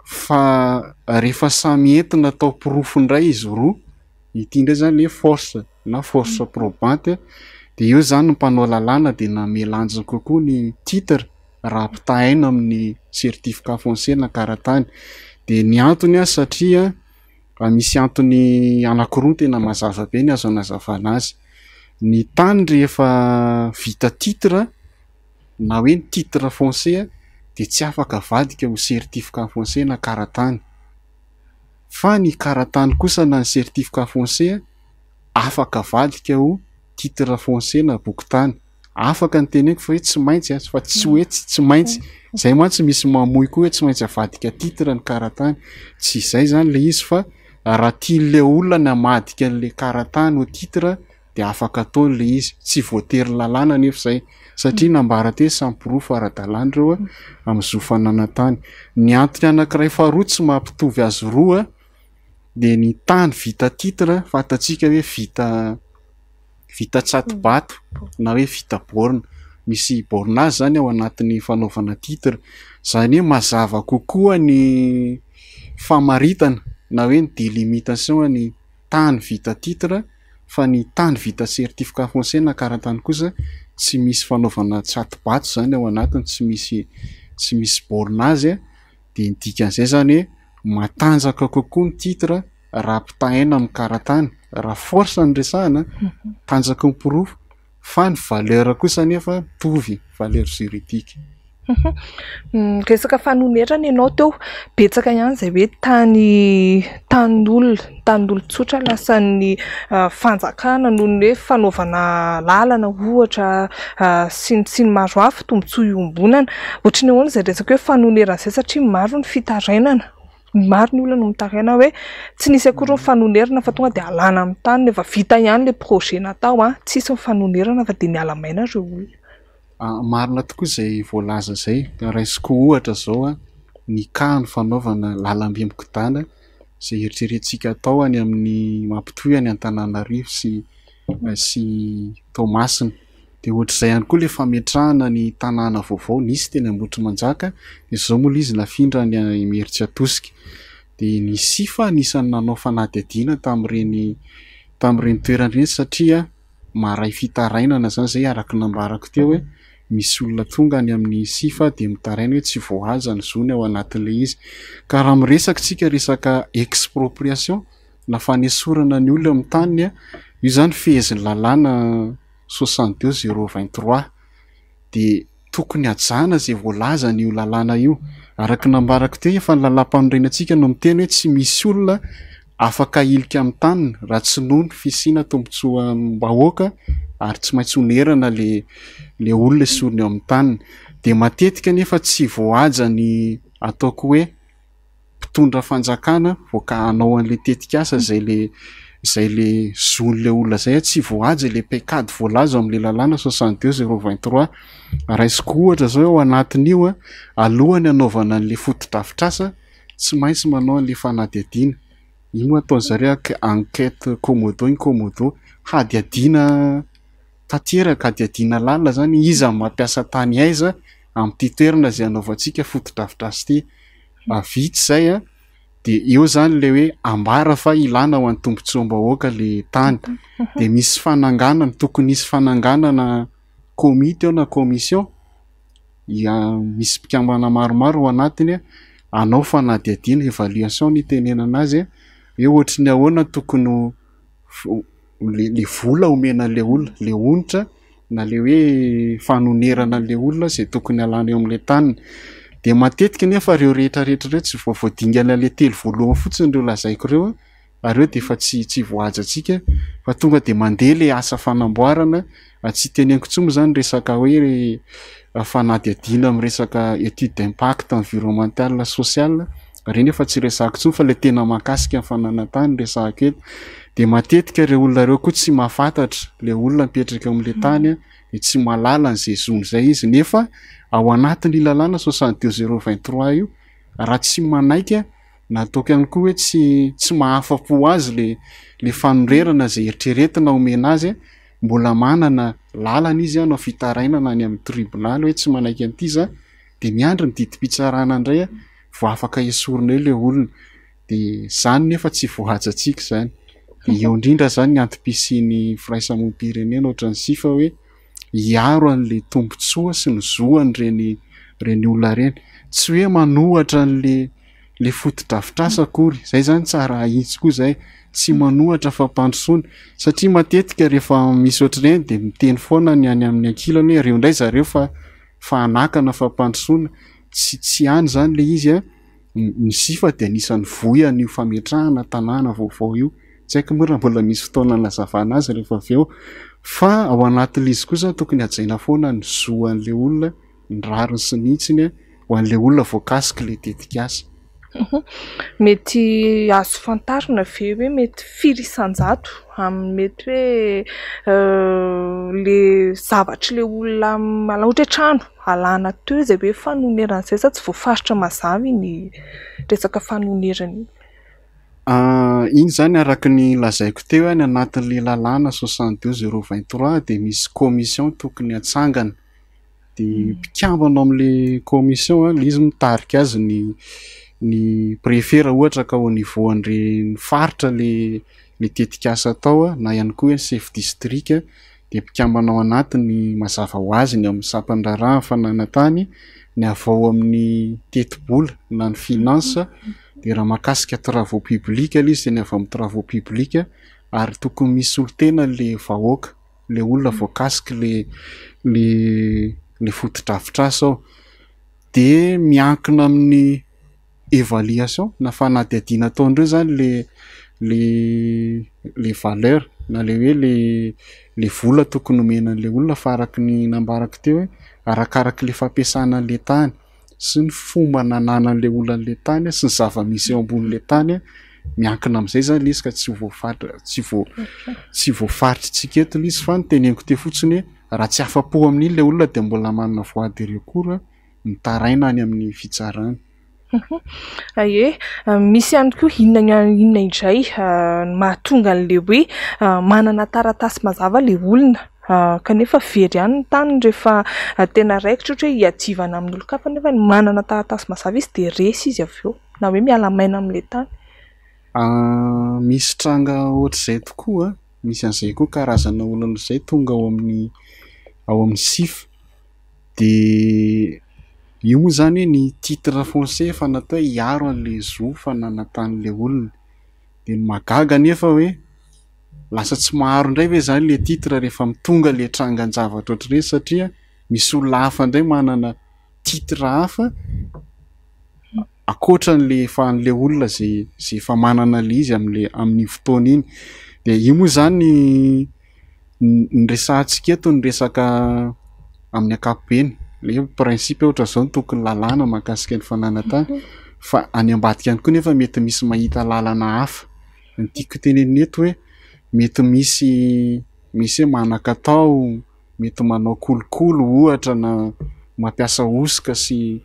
fa rehefa samy entina atao porofo indray izy roa, ity indray zany le force na force probante de io zany ny mpanao lalàna de namelanja kokoa ny titre raha ampitahaina amin'ny certificat foncier na karatany. De ny antony satria misy antony anankiroa tena mazava be ny azo anazavana azy. Ny tany rehefa vita titre na hoe ny titre foncier de tsy afaka avadika ho certificat foncier na karatany. Fa ny karatany kosa na ny certificat foncier afaka avadika ho titre foncier na bokin-tany. Afaka ny teneko fa hoe tsy maintsy fa tsy hoe tsy maintsy. Zay mantsy misy mamoy koa hoe tsy maintsy avadika titre ny karatany. Tsy izay zany le izy fa raha tian'le olona ny hamadika an'le karatany ho titre de afaka ataony le izy. Tsy voatery lalàna nefa zay satria nambara teo samy porofo ara-dalàna reo amin'izao fananantany. Ny antony anankiray faharoa tsy mampitovy azy roa de ny tany vita titre fantatsika hoe vita tsatobato na hoe vita borne. Misy bornage zany ao anatin'ny fanaovana titre. Zany hoe mazava kokoa ny famaritana na hoe ny délimitation ny tany vita titre fa ny tany vita certificat foncier na karatany kosa tsy misy fanaovana tsatobato zany ao anatiny, tsy misy bornage de ny dikan'izay zany hoe matanjaka kokoa ny titre raha ampitahaina amin'ny karatany. Raha force ny resahana tanjaka ny porofo fa ny valeur kosa nefa mitovy valeur juridique. Resaka fanonerana ianao teo betsaka ihany zay hoe tan'olona tsotra lasan'ny fanjakana noho ny hoe fanaovana lalana ohatra sy ny maro hafa tombontsoa iombonana. Ohatry ny ahoana zay resaka hoe fanonerana zay satria maro ny fitarainana, maro ny olona no mitaraina hoe tsy nisy akory ny fanonerana fa tonga de alana amin'ny tany nefa vita ihany le projet natao tsisy ny fanonerana fa de miala maina reo olona. Marina tokoa zay voalaza zay. Raisiko ohatra zao ny kano fanaovana lalam-be mikodana zay eritreretintsika atao any amin'ny mampitohy any Antananarivo sy Toamasina. De ohatr'izay ihany koa le fametrahana ny tanàna vaovao nisy teny Ambohitrimanjaka de zao moa izy nafindra any Meritsa Tosika. De ny sifa anisan'ny nanao fanadihadiana tamin'ireny toerana satria maray fitarainana zany zay araka nambarako teo hoe misy olona tonga any amin'ny sifa de mitaraina hoe tsy voahaja ny zony ao anatin'le izy. Ka raha miresaka tsika resaka expropriation na fanesorana ny olona amin'ny taniny io zany fehezin'ny lalàna 62/023 de tokony hajana zay voalaza n'io lalàna io. Araka nambarako teo efa ny lalam-panorenantsika no miteny hoe tsy misy olona afaka ilika amin'ny taniny raha tsy noho ny fisiana tombontsoa bahoaka ary tsy maintsy onerana le olona sorony eo amin'ny taniny. De matetika nefa tsy voahaja ny ataoko hoe mpitondra fanjakana voaka hanao an'le tetikasa zay le zon'le olona zay tsy voahaja le paikady voalaza amin'le lalàna 62/023. Raisiko ohatra zao ao anatin'io alohany anaovana an'le foto-drafitrasa tsy maintsy manao an'le fanadihadiana io moa ataon'zareo enquête Komodo hady adina tanteraka, hady adina lalina zany iza mampiasa tany aiza am'ty toerana zay anaovantsika fotodrafitrasy ty. Vitsy zay a, de eo zany le hoe ambara fa ilana ho an'ny tombotsoam-bahoaka le tany. De misy fananganana, tokony misy fananganana komity eo na commission, misy mpikambana maromaro ao anatiny, anao fanadihadiana évaluation ny tenenana azy, hoe ohatry ny ahoana tokony le vola omena le olona, le onitra na le hoe fanonerana le olona zay tokony alana eo am'le tany. De matetika nefa reo rehetrarehetra reo tsy voadingana le telo voalohany fotsiny reo lazaiko reo, ary reo de efa tsy voajantsika fa tonga de mandeha le asa fanamboarana. Tsy teneniko intsony zany resaka hoe fanadihadiana amin'ny resaka étude d'impact environnemental social, reny efa tsy resako intsony fa le tena mahakasika ny fananantany resako eto. De matetika reo olona reo koa tsy mahafantatra, le olona mipetraka am'le tany de tsy mahalala an'izay zon'izay izy, nefa ao anatin'ny lalàna 62023 io, raha tsy manaika na toka ihany koa hoe tsy mahafa-po azy le fanorerana zay eritreretina omena azy, mbola manana lalana izy anao fitarainana any amin'ny tribunaly hoe tsy manaiky an'ity za, de miandry ny didim-pitsarana indray vao afaka esorina eo le olona. De zany nefa tsy voajantsika zany. De eo indrindra zany ny antom-pisian'ny firaisamonim-pirenena ohatran'ny sifa hoe hiaro an'le tombotsoa sy ny zoany reny olona reny, tsy hoe manohatra le fotodrafitrasa akory, zay zany tsara ahitsy koa zay, tsy manohatra fa mpandrosoana, satria matetika rehefa misy ohatr'ireny de miteny foana ny any amin'ny ankilany hoe reo indray zareo fa anakana fa mpandrosoana, tsy any zany le izy ny sifa de anisan'ny voy an'io fametrahana tanàna vaovao io. Tsy haiko moa raha mbola misy fotoana nazavana azy rehefa avy eo, fa ao anatin'le izy kosa tokony hajaina foana ny zoan'le olona, ny rariny sy nitsiny ho an'le olona voakasika le tetikasa. Mety azo fantarina ve hoe mety firy isan-jato amin'ny mety hoe le zavatry le olona ohatra hoe trano alana teo zay hoe fanonerana izay, sa tsy voafaritra mazava ny resaka fanonerana? Iny zany araka ny lazaiko teo ny anatin'le lalàna 62023 de misy commission tokony hatsangana, de mpikambana am'le commission le izy mitarika azy ny préfet raha ohatra ka au niveau an'ireny faritra le tetikasa atao na ihany koa hoe chef district, de mpikambana ao anatiny mazava ho azy ny amin'ny sampany raharaha fananantany, ny avao amin'ny teti-bola na ny finance, de raha mahakasika travaux publics le izy, ny avy amin'ny travaux publics, ary tokony misy olo-tena le vahoaka, le olona voakasika le fotodrafitrasa ao, de miankina amin'ny évaluation na fanadihadiana ataondreo zany le valeur na le hoe le vola tokony omenan'le olona fa araky ny nambarako teo hoe arakaraky le fampiasana an'le tany sy ny fomba nananan'le olona an'le tany sy ny zava-misy eo ambonin'le tany, miankina amin'izay zany izy ka tsy voafaritrytsika eto izy, fa ny teneniko teo fotsiny hoe raha tsy afa-po amin'iny le olona de mbola manana voie de recours mitaraina any amin'ny fitsarana. Misy ihany koa inona indray mahatonga an'le hoe manana taratasy mazava le olona kanefa very ihany ny tany rehefa tena raikitra ohatra hoe hiadivana amin'ny olon-kafa, nefa manana taratasy mazava izy de resy izy avy eo na hoe miala maina amin'le tany. Misy tranga ohatr'izay tokoa, misy an'izay koa karazana olona izay tonga ao amin'ny sif, de io moa zany ny titre foncier fa natao hiaro an'le zo fananantan'le olona, de ny magaga nefa hoe lasa tsy maharo indray ve zany le titre rehefa mitonga le trangan-javatra ohatr'ireny, satria misy olona hafa indray manana titre hafa akoatran'le fan'le olona zay efa manana le izy amin'ny fotoana iny. De io moa zany ny resahantsika eto ny resaka amin'ny ankapobeny, le principe ohatra zao ny tokony lalàna mahakasika ny fananantany, fa any ambadika ihany koa nefa mety misy mahita lalana hafa. Ny tiako tenenina eto hoe mety misy hoe manan-katao, mety manao kolokolo ohatra na mampiasa osika sy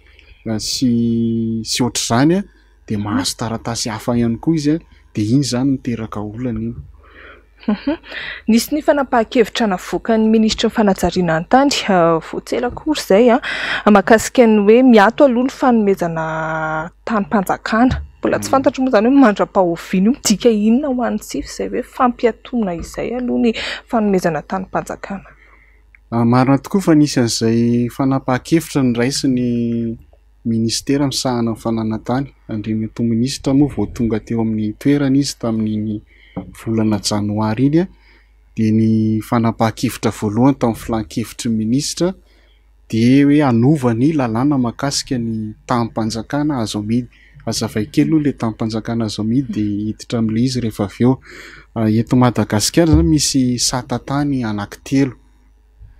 ohatr'izany de mahazo taratasy hafa ihany koa izy dia iny zany miteraka olana iny. Nisy ny fanapahan-kevitra navoakan'ny ministra ny fanajariana an-tany voatselakory izay mahakasika ny hoe miato aloha ny fanomezana tany-panjakana. Mbola tsy fantatro moa zany hoe mandra-pahoviana io midika inona ho an'ny sify izay hoe fampiatomana izay aloha ny fanomezana tany-panjakana. Marina tokoa fa nisy an'izay fanapahan-kevitra ny raisin'ny ministera misahana ny fananantany. Andriamatoa minisitra moa vao tonga teo amin'ny toerana izy tamin'ny volana janoary iny dia ny fanapahan-kevitra voalohany tamin'ny filan-kevitry ny ministra dia hoe hanova ny lalàna mahakasika ny tany-panjakana azo amidy. Azavay kely aloha ilay tany-panjakana azo amidy dia hiditra amin'ilay izy rehefa avy eo. Eto Madagasikara zany misy satatany anankitelo.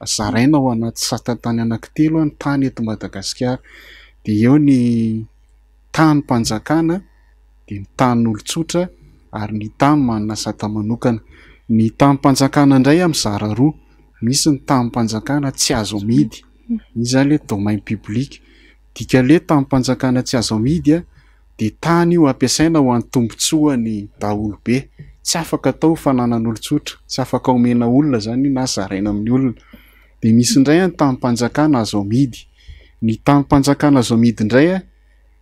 Zaraina ao anaty satatany anankitelo ny tany eto Madagasikara. Dia eo ny tany-panjakana, dia ny tanin'olon-tsotra ary ny tany manana sata manokana. Ny tany-panjakana indray mizara roa. Misy ny tany-panjakana tsy azo amidy. Izy zany ilay domaine public. Dikale tany-panjakana tsy azo amidy dia tany io ampiasaina ho an'ny tombotsoan'ny daholobe. Tsy afaka atao fananan'olon-tsotra, tsy afaka omena olona zany na zaraina amin'ny olona. Dia misy indray ny tany-panjakana azo amidy. Ny tany-panjakana azo amidy indray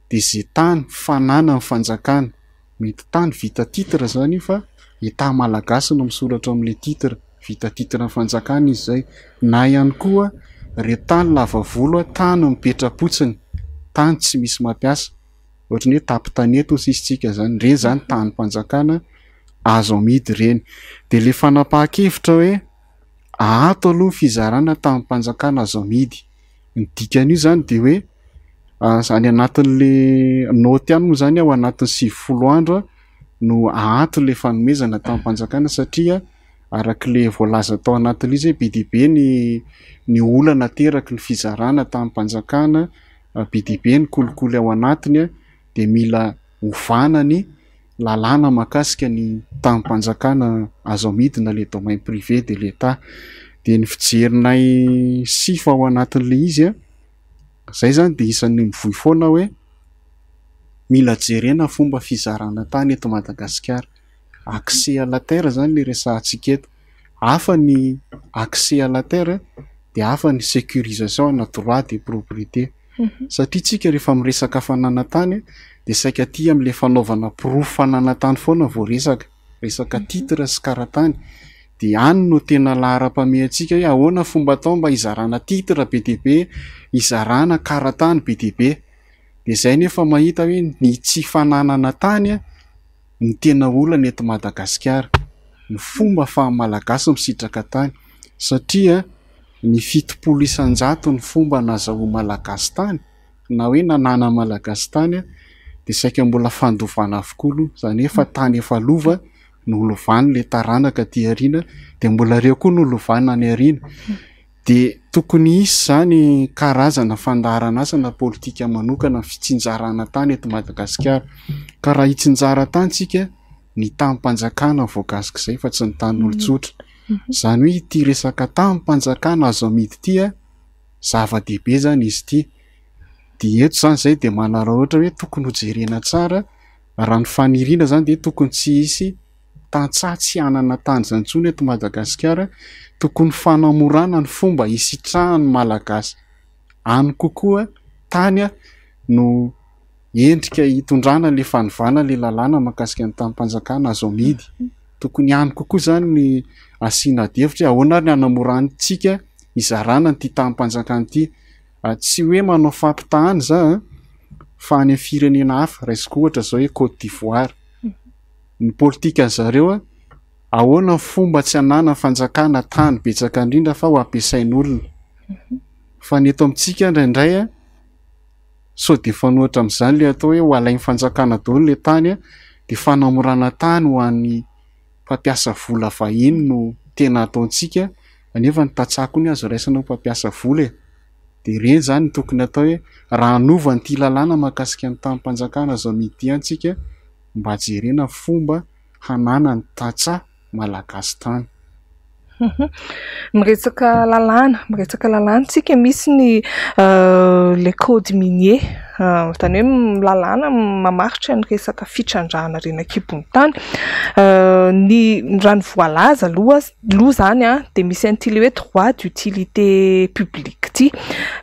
dia izay tany fananan'ny fanjakana. Mety tany vita titra zany io fa hita malagasy no misoratra amin'ilay titra, vita titra fanjakana izy izay. Na ihany koa ireo tany lava volo, tany mipetra-potsiny, tany tsy misy mampiasa. Ohatra ny hoe tampi-tanety ho sisitsika zany, ireny zany tany-panjakana azo amidy ireny. Dia ilay fanapahan-kevitra hoe ahato aloha ny fizarana tany-panjakana azo amidy. Ny dikan'io zany dia hoe any anatin'ilay naoty ihany moa zany ao anatin'ny 90 andro no ahato ilay fanomezana tany-panjakana, satria arak'ilay voalaza tao anatin'ilay izy be dia be ny olana teraky ny fizarana tany-panjakana, be dia be ny kolikoly ao anatiny dia mila ovana ny lalàna mahakasika ny tany-panjakana azo amidy na ilay domaine privé de l'État. Dia ny fijerinay sifa ao anatin'ilay izy izay zany dia isan'ny mivoy foana hoe mila jerena fomba fizarana tany eto Madagasikara. Accès à la terre zany ilay resahantsika eto. Hafa ny accès à la terre dia hafa ny sécurisation na droit de propriété. Satria tsika rehefa miresaka fananantany dia saika aty amin'ilay fanaovana proof fananantany foana vao resaka titra sy karatany. Dia any no tena lahara-pamehantsika hoe ahoana fomba atao mba hizarana titra be dia be, hizarana karatany be dia be. Dia izay nefa mahita hoe ny tsy fananana tany ny tena olana eto Madagasikara. Ny fomba fahamalagasy misitraka tany, satria ny 700 ny fomba nazahoa malagasy tany na hoe nanana malagasy tany dia saika mbola fandovana avokoa. Izany efa tany efa lova no lovany ilay taranaka aty aoriana, dia mbola ireo koa no lovana any aoriana. Dia tokony hisy zany karazana fandaharana asa na politika manokana fitsinjarana tany eto Madagasikara. Ka raha hitsinjara tany tsika, ny tany-panjakana voakasika izay fa tsy ny tanin'olon-tsotra. Izany hoe ity resaka tany-panjakana azo amidy ity zava-dehibe zany izy ity. Dia eto zany izay dia manara ohatra hoe tokony ho jerena tsara. Raha ny faniriana zany dia tokony tsy hisy tantsaha-tsy hanana tany zany intsony eto Madagasikara. Tokony fanamorana ny fomba hisitrahan'ny malagasy any kokoa tany no endrika hitondrana ilay fanovana ilay lalàna mahakasika ny tany-panjakana azo amidy. Tokony ihany kokoa zany ny asiana devitra ahoana ny hanamorantsika hizarana n'ity tany-panjakana ity. Tsy hoe manao fampitahany za fa any amin'ny firenena hafa, raisiko ohatra zao hoe Côte d'Ivoire. Ny politika zareo ahoana ny fomba tsy hanana fanjakana tany betsaka indrindra fa ho ampiasain'olona. Fa ny eto amintsika indraindray sao dia fanohatra amin'izany ilay atao hoe ho alain'ny fanjakana daholo ilay tany dia fanamorana tany ho an'ny mpampiasa vola vahiny no tena ataontsika, nefa ny tantsaha ny azo raisina ho mpampiasa vola. Dia ireny zany no tokony atao hoe raha hanova an'ity lalàna mahakasika ny tany-panjakana azo amidy antsika, mba jerena fomba hanana ny tantsaha malagasy tany. Miresaka lalàna tsika misy ny le code minier tany hoe lalàna mamaritra ny resaka fitrandrahana reny an-kibon'ny tany. Ny raha ny voalaza aloha zany dia misy an'ity le hoe droit d'utilité publique ity.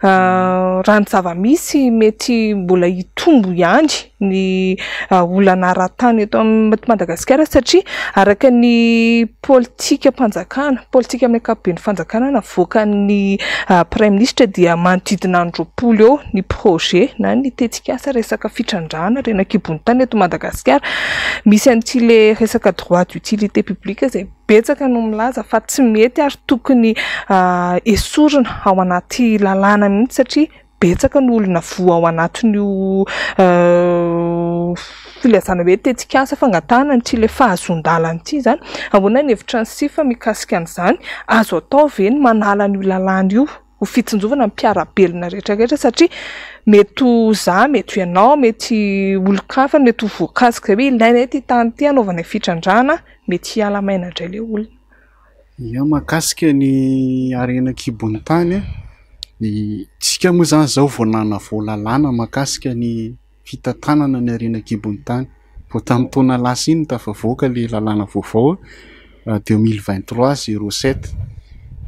Raha ny zava-misy mety mbola hitombo ihany ny olana ara-tany eto amin'ny Madagasikara satria araka ny politika mpanjakana, politika amin'ny ankapobeny fanjakana navoakan'ny Prime Ministre dia manodidina any 20 eo ny projet na ny tetikasa resaka fitrandrahana reny an-kibon'ny tany eto Madagasikara. Misy an'ity le resaka droit d'utilité publique izay betsaka no milaza fa tsy mety ary tokony esorina ao anaty lalàna mihitsy satria betsaka ny olona voa ao anatin'io filazana hoe tetikasa fangatahana n'ity le fahazon-dalana ity zany. Ahoana ny hevitra ny sifa mikasika an'izany, azo atao ve ny manala an'io lalàna io ho fitsinjovana ny mpiarabelona rehetrarehetra satria mety za, mety ianao, mety olon-kafa, mety ho voakasika hoe ilaina ety tany ity anaovana fitrandrahana, mety hiala maina indray le olona. Ia, mahakasika ny arenan-kibon'ny tany tsika moa zany zao voanana voalalàna mahakasika ny fitantanana ny arenan-kibon'ny tany. Vao tamin'ny taona lasa iny tafavoaka le lalàna vaovao 2023-07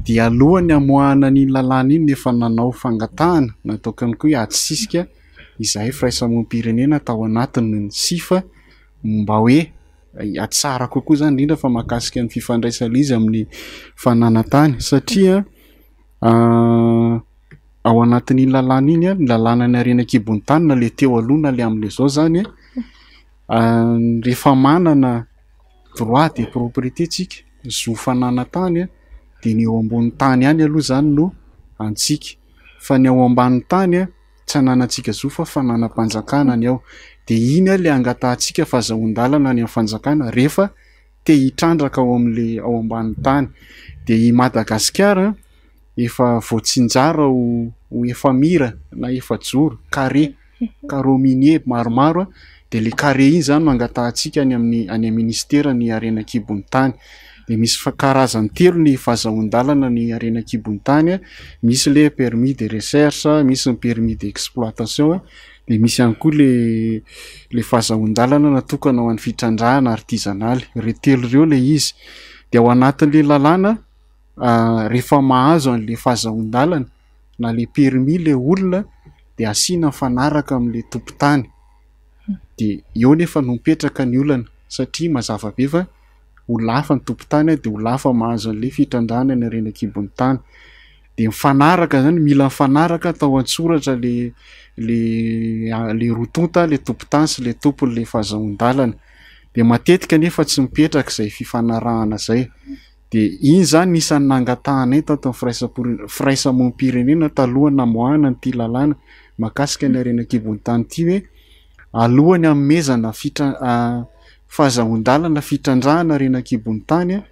dia alohany amoahana ny lalàna iny efa nanao fangatahana natokany koa hoe atsisika izay firaisamoam-pirenena tao anatiny ny sifa mba hoe atsara kokoa zany indrindra fa mahakasika ny fifandraisana izy amin'ny fananantany satria ao anatin'ny lalàna iny ny lalàna ny arenan-kibon'ny tany na le teo aloha na le amin'le zao zany rehefa manana droit de propriété tsika zo fananantany dia ny eo ambony tany ihany aloha zany no antsika fa ny ao ambanin'ny tany tsy ananantsika zo fa fananam-panjakana ny ao dia iny le angatahantsika fahazoan-dalana ny amin'ny fanjakana rehefa te hitrandraka ao amin'le ao ambanin'ny tany. Dia i Madagasikara efa voatsinjara ho efamira na efajoro carré minier maromaro dia le carré iny zany no angatahantsika any amin'ny ministera ny arenan-kibon'ny tany. Dia misy karazany telo ny fahazoan-dalana ny arenan-kibon'ny tany, misy le permis de recherche, misy ny permis d'exploitation, dia misy ihany koa le fahazoan-dalana natokana ho an'ny fitrandrahana artizanaly. Telo ireo le izy. Dia ao anatin'le lalàna rehefa mahazo an'le fahazoan-dalana na le permis le olona dia asiana fanaraka amin'le tompon-tany. Dia eo nefa no mipetraka ny olana satria mazava be fa ho lafa ny tompon-tany dia ho lafa mahazo an'le fitrandrahana ny arenan-kibon'ny tany. Dia mifanaraka zany, mila mifanaraka atao an-tsoratra le rotonta, le tompon-tany sy le tompon'le fahazoan-dalana. Dia matetika nefa tsy mipetraka izay fifanarahana izay. Dia iny zany isan'ny nangatahana tato amin'ny firaisamoam-pirenena talohany namoahana n'ity lalàna mahakasika ny arenan-kibon'ny tany ity hoe alohany hanomezana fahazoan-dalana fitrandrahana arenan-kibon'ny tany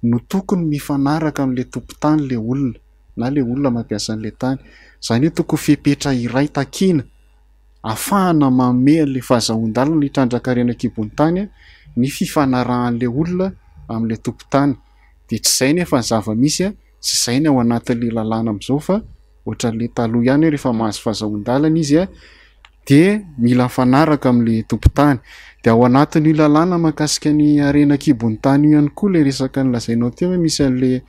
no tokony mifanaraka amin'le tompon-tany le olona na le olona mampiasa an'le tany. Izany hoe tokony fepetra iray takiana ahafahana manome an'le fahazoan-dalana hitrandraka arenan-kibon'ny tany ny fifanarahan'le olona amin'le tompon-tany. Dia tsy izay nefa ny zava-misy tsy izay ny ao anatin'le lalàna amin'izao fa ohatran'le taloha ihany rehefa mahazo fahazoan-dalana izy dia mila mifanaraka amin'le tompon-tany. Dia ao anatin'io lalàna mahakasika ny arenan-kibon'ny tany ihany koa le resaka nolazainao teo hoe misy an'le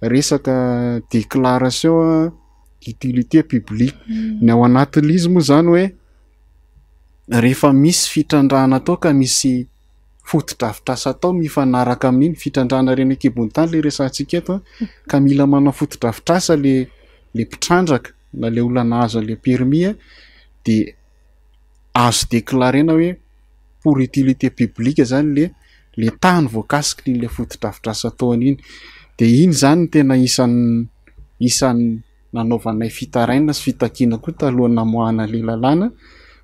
resaka déclaration d'utilité publique. Ny ao anatin'izy moa zany hoe rehefa misy fitrandrahana atao ka misy foto-drafitrasa atao mifanaraka amin'iny fitrandrahana arenan-kibon'ny tany le resantsika eto ka mila manao foto-drafitrasa le mpitrandraka na le olana azo le permis dia azo deklarena hoe pour utilité publique zany le tany voakasika le foto-drafitrasa atao an'iny. Dia iny zany no tena isan'ny nanaovanay fitaraina sy fitakiana koa talohany namoahana le lalàna.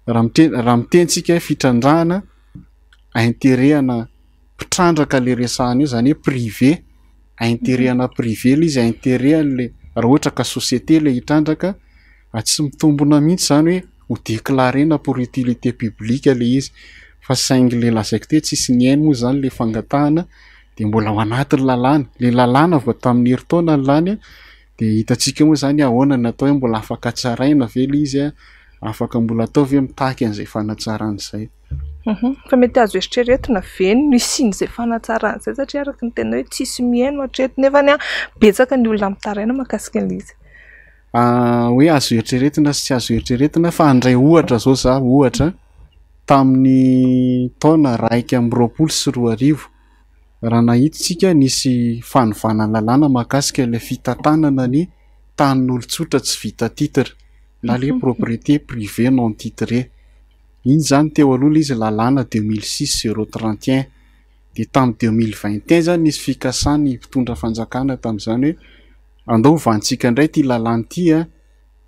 Raha mitentsika fitrandrahana intérêt-ana mpitrandraka le resahana io zany hoe privé, intérêt-ana privé le izy, intérêt-an'le raha ohatra ka société le hitrandraka tsy mitombona mihitsy zany hoe ho deklarena pour utilité publique le izy fa saingy le lazaiko teo tsisy ny ainy moa zany le fangatahana de mbola ao anatin'ny lalàna. Le lalàna vao tamin'ny herintaona ny lany de hitantsika moa zany ahoana natao hoe mbola afaka tsaraina ve le izy afaka mbola atao ve mitaky an'izay fanatsarana izay. Fa mety azo eritreretina ve ny sin'izay fanatsarana izay satria araka ny tena hoe tsisy mihaino hatreto nefa ny betsaka ny olona mitaraina mahakasika an'izy. Hoe azo eritreretina sy tsy azo eritreretina fa andray ohatra zao za ohatra tamin'ny taona 2024 raha nahitsika nisy fanovanana lalàna mahakasika ilay fitantanana ny tanin'olon-tsotra tsy vita titra na le propriété privée non titrée. Iny zany teo aloha izy lalàna 2006-031 de tamin'ny 2021 zany nisy fikasany mpitondra fanjakana tamin'izany hoe andao vantsika indray ty lalàna ty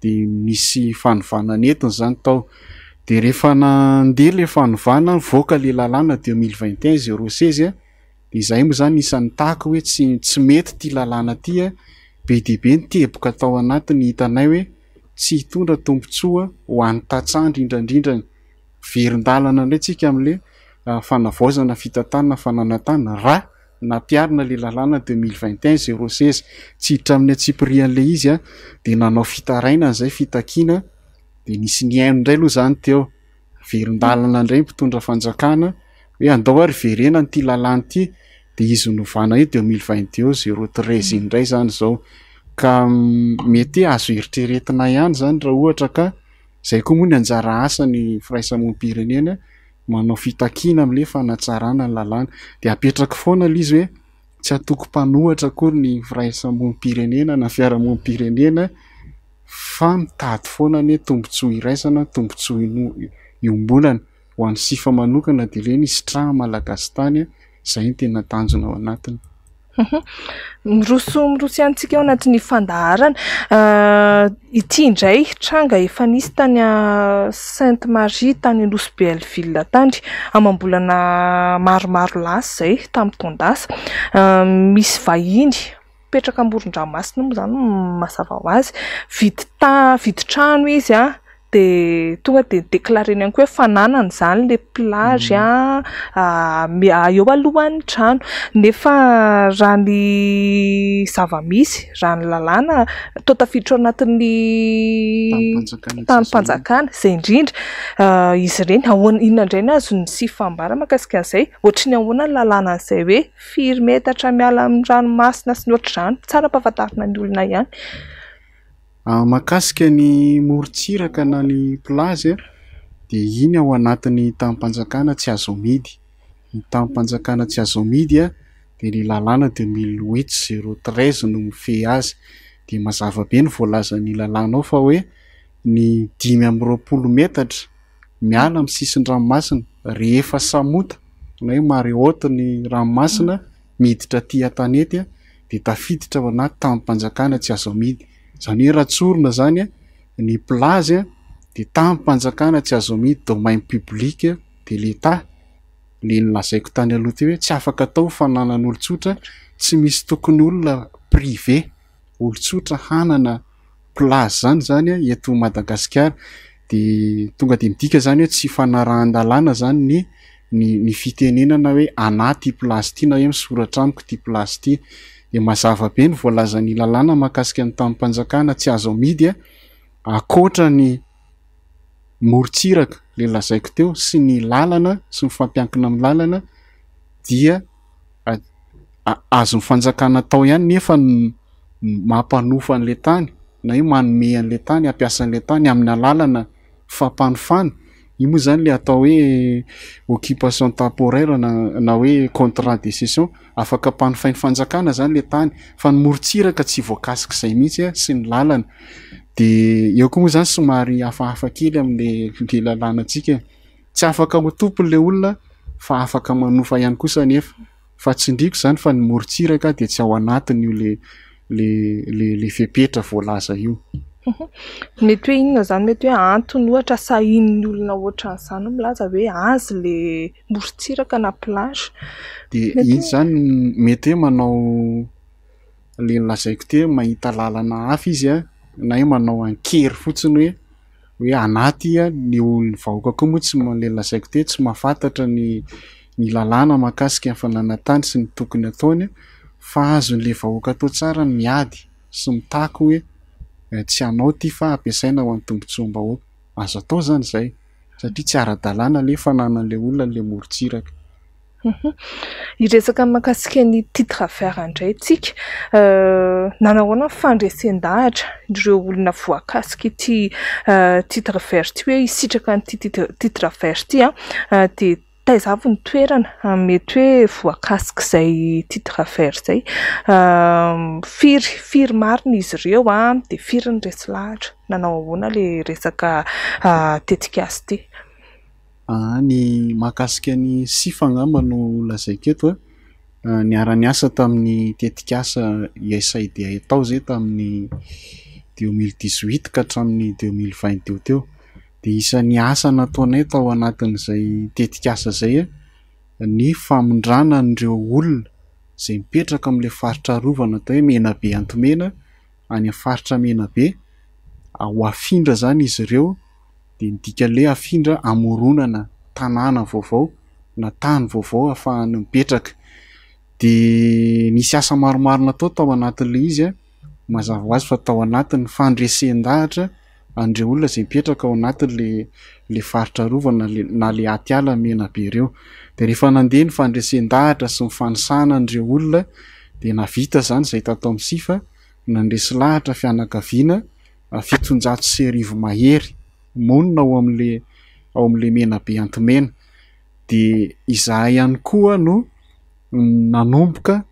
de misy fanovanana entiny zany tao. De rehefa nandeha le fanovana voaka le lalàna 2021-016 de izay moa zany isan'ny taky hoe tsy mety ty lalàna ty be dehibe ny teboka tao anatiny hitanay hoe tsy hitondra tombontsoa ho an'ny tatsandry indrandrindra verin-dalana indray tsika amin'le fanavaozana fitantanana fananantana raha nampiarina le lalàna 2021-016 tsy hiditra amin'ny atsipirian'le izy de nanao fitaraina izay fitakiana de nisy ny haino indray aloha zany teo verin-dalana indray mpitondra fanjakana hoe andao ary verena ny ty lalàna ty de izy novana hoe 2022-013 indray zany zao ka mety azo eritreretina ihany zany raha ohatra ka zay koa moa ny anjara asany firaisamonim-pirenena manao fitakiana amin'le fanatsarana ny lalàna de apetraka foana l'izy hoe tsy atoko mpanohatra akory ny firaisamonim-pirenena na fiarahamonim-pirenena fa mitady foana ny tombontsoa iraisana tombontsoa iombolana ho an'ny sifa manokana de le ny sitraha malagasy tany izay ny tena tanjona ao anatiny. Miroso ihanytsika ao anatin'ny fandaharana ity indray tranga efa nisy tany Sainte Marie tany Nosy Belleville tany amam-bolana maromaro lasa zay tamin'ny taondasa misy vahiny petraka amoron-dranomasina moa zany mazava ho azy vidy trano izy de tonga de déclaré ihany koa hoe fananana zany le plage eo alohan'ny trano nefa raha ny zava-misy raha ny lalàna toa tafiditra ao anatin'ny tanim-panjakana izay indrindra izy ireny ahoana inona indray no azo ny sy fambara mahakasika an'izay ohatry ny ahoana ny lalàna an'izay hoe firy metatra miala amin'ny ranomasina sy ny ohatr'izany tsara ampahafantarina ny olona ihany. Mahakasika ny morontsiraka na ny plage de iny ao anatin'ny tanim-panjakana tsy azo midy. Ny tanim-panjakana tsy azo midy de ny lalàna 2008-013 no mifehy azy de mazava be ny voalaza ny lalàna ao fa hoe ny 520 metatra miala amin'ny sisin'ny ranomasina rehefa samota na hoe marée haute ny ranomasina miditra aty an-tanety de tafiditra ao anaty tanim-panjakana tsy azo midy. Zany hoe ratsorina zany ny plage de tanim-panjakana tsy azo midy domaine public de l'État le nolazaiko tany aloha teo hoe tsy afaka atao fananan'olon-tsotra tsy misy tokony olona privé olon-tsotra hanana plage zany eto Madagasikara de tonga de midika zany hoe tsy fanarahan-dalàna zany ny fitenenana hoe anaty plage ty na hoe misoratra amiko ty plage ty. De mazava be ny voalazan'ny lalàna mahakasika ny tanim-panjakana tsy azo midy akoatra ny morontsiraka le lazaiko teo sy ny lalana sy ny fampiankina amin'ny lalana dia azo ny fanjakana tao ihany nefa mampanofa an'le tany na hoe manome an'le tany hampiasa an'le tany amin'ny alalana fampanofana. Io moa zany le atao hoe occupation temporaire na hoe contrat de cession afaka mpanofainy fanjakana zany le tany fa ny morontsiraka tsy voakasika izay mihitsy sy ny lalana de eo koa moa zany somary hafahafa kely amin'le lalànantsika tsy afaka ho tompony le olona fa afaka manofa ihany kosa nefa fa tsindriko zany fa ny morontsiraka de tsy ao anatiny io le fepetra voalaza io. Mety hoe inona zany mety hoe antony ohatra sahinin'ny olona ohatran'izany milaza hoe azy le morontsiraka na plage de iny zany mety hoe manao le lazaiko teo mahita lalana hafa izy na hoe manao ankery fotsiny hoe anaty ny olona vahoaka koa moa tsy le lazaiko teo tsy mahafantatra ny ny lalàna mahakasika ny fananantany sy ny tokony ataony fa azon'le vahoaka atao tsara ny miady sy mitako hoe tsy anao ty fa ampiasaina ho an'ny tombotsoam-bahoaka. Azo atao zany zay satria tsy ara-dalàna le fananan'le olona le morontsiraka. Iresaka mahakasika ny titre vert indray tsika nanahoana fandresen-dahatra ireo olona voakasika ity titre vert ity hoe hisitraka n'ity titre vert ity dia taizavo ny toerana mety hoe voakasika izay titre vert izay firy marina izy ireo dia firy ny resy lahatra nanao ahoana le resaka tetikasa ity. Ny mahakasika ny sifa angamba no lazaiko eto ny ara-niasa tamin'ny tetikasa USAID tao zay tamin'ny 2018 ka hatramin'ny 2020 teo dia isan'ny asa nataonay tao anatin'izay tetikasa zay ny famondrana an'ireo olona izay mipetraka amin'ilay faritra rovana atao hoe Menabe Antomena any amin'ny faritra Menabe ho afindra zany izy ireo. Dia nidikan'ilay afindra amoronana tanàna vaovao na tany vaovao ahafahany mipetraka. Dia nisy asa maromaro natao tao anatin'ilay izy mazava ho azy fa tao anatin'ny fandresen-dahatra an'ireo olona izay mipetraka ao anatin'le faritra rovana na le atiala Menabe ireo. Dia rehefa nandeha ny fandresen-dahatra sy ny fanisana an'ireo olona dia navita zany izay tatao amin'ny sifa nandresy lahatra fianakaviana 700 mahery monina ao amin'le Menabe Antomena. Dia izahay ihany koa no nanomboka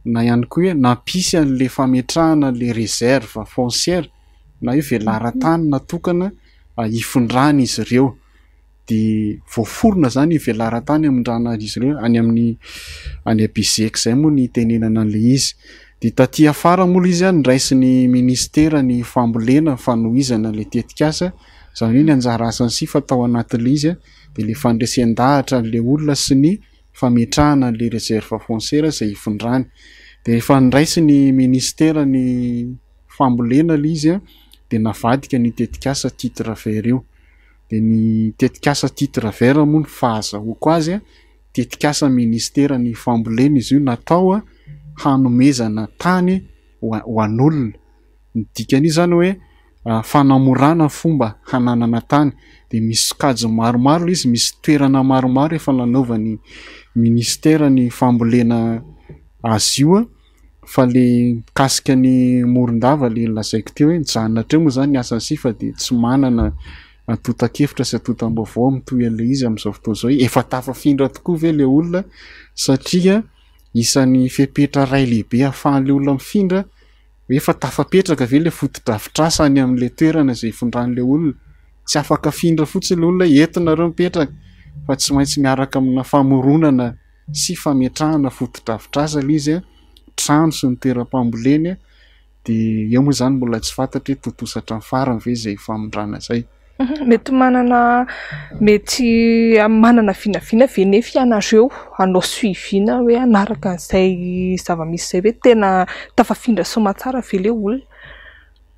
na ihany koa hoe nampisy an'le fametrahana le réserve foncière na hoe velara-tany natokana hifondrana izy ireo. Dia voaforona zany velara-tany hamondrana izy ireo any Abezeka izay moa ny tenenana an'le izy. Dia taty afara moa izy niraisy ny ministera ny fambolena fanohizana le tetikasa izany hoe ny anjara asan'ny sifa tao anatin'le izy dia le fandresen-dahatra le olona sy ny fametrahana le réserve foncière izay hifondrany. Dia rehefa niraisy ny ministera ny fambolena le izy dia navadika ny tetikasa titre vert io. Dia ny tetikasa titre vert moa ny fahazahoako azy tetikasa ministera ny fambolena izy io natao hanomezana tany ho an'olona. Ny dikany zany hoe fanamorana fomba hananana tany. Dia misy kajo maromaro izy, misy toerana maromaro efa nanaovan'ny ministera ny fambolena azy io fa le kasika ny morondava le lazaiko teo hoe nijanona treo moa zany ny asan'ny sifa dia tsy manana atotan-kevitra sy atotam-baovao mitoy an'le izy amin'izao fotoana izao efa tafafindra tokoa ve le olona satria isan'ny fepetra ray lehibe ahafahan'le olona mifindra hoe efa tafapetraka ve le foto-drafitrasa any amin'le toerana izay ifondran'le olona. Tsy afaka afindra fotsiny le olona entinareo mipetraka fa tsy maintsy miaraka amina famoronana sy fametrahana foto-drafitrasa le izy trano sy ny toeram-pamboleny. Dia eo moa zany mbola tsy fantatra hoe totosatra ny farany ve izay famondrana izay. Mety manana vinavina ve nefa ianareo hanao suivina hoe anaraka an'izay zava-misy izay hoe tena tafafindra soamantsara ve le olona.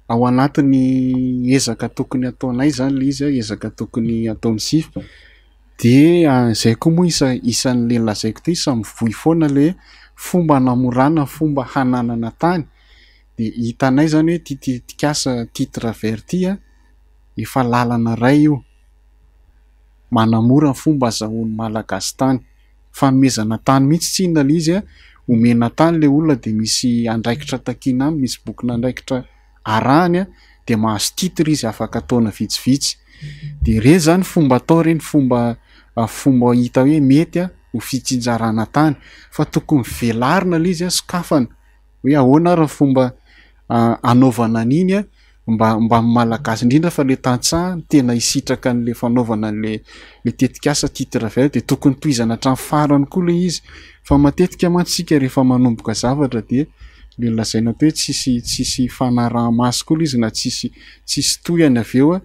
Ao anatin'ny ezaka tokony ataonay zany le izy ezaka tokony ataon'ny sifa dia izay koa moa isan'le lazaiko ty mivohy foana le fomba namorana fomba hananana tany. Dia hitanay zany hoe tetikasa titre vert ty efa lalana ray io manamora fomba azahoan'ny malagasy tany. Fanomezana tany mihitsy tsy inona le izy omena tany le olona dia misy andraikitra takiana aminy, misy boky nandraikitra arahany dia mahazo titre izy afaka ataona vitsivitsy. Dia ireny zany fomba atao ireny fomba hita hoe mety ho fitsinjarana tany fa tokony velarina le izy sokafana hoe ahoana ary fomba anaovana an'iny mba malagasy indrindra fa le tantsaha tena hisitraka an'le fanaovana le tetikasa titre vert dia tokony tohizana hatramin'ny farany koa le izy. Fa matetika mantsika rehefa manomboka zavatra dia le lazaina hoe tsisy fanaraha-maso koa le izy na tsisy tohany avy eo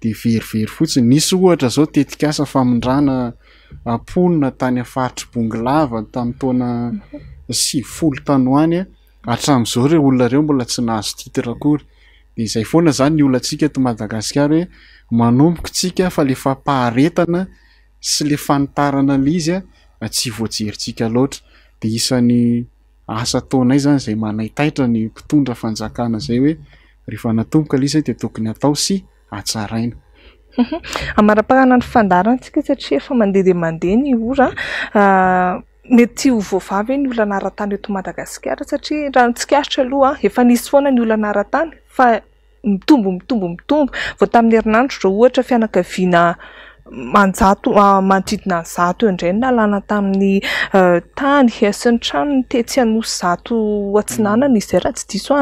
dia verivery fotsiny. Nisy ohatra zao tetikasa famondrana amponina tany afaritra Bongolava tamin'ny taona 90 tanoany hatramin'izao ireo olona ireo mbola tsy nahazo titre akory. Dia izay foana zany ny olantsika eto Madagasikara hoe manomboka tsika fa le fampaharetana sy le fanitarana le izy tsy voajerintsika loatra. De isan'ny asa ataonay zany zay manaytaitra ny mpitondra fanjakana zay hoe rehefa natomboka le izay de tokony atao sy hatsaraina. Amara-pagnana ny fandarantsika satria efa mandeha de mandeha ny ora mety ho voavavy ny olana ara-tany eto Madagasikara satria raha tsikaritra aloha efa nisy foana ny olana ara-tany fa mitombo vao tamin'ny herinandro raha ohatra fianakaviana manodidina 100 eo indray nalana tamin'ny tany sy ny trano ny tetsy Anosy 100 Atsinanana izay raha tsy diso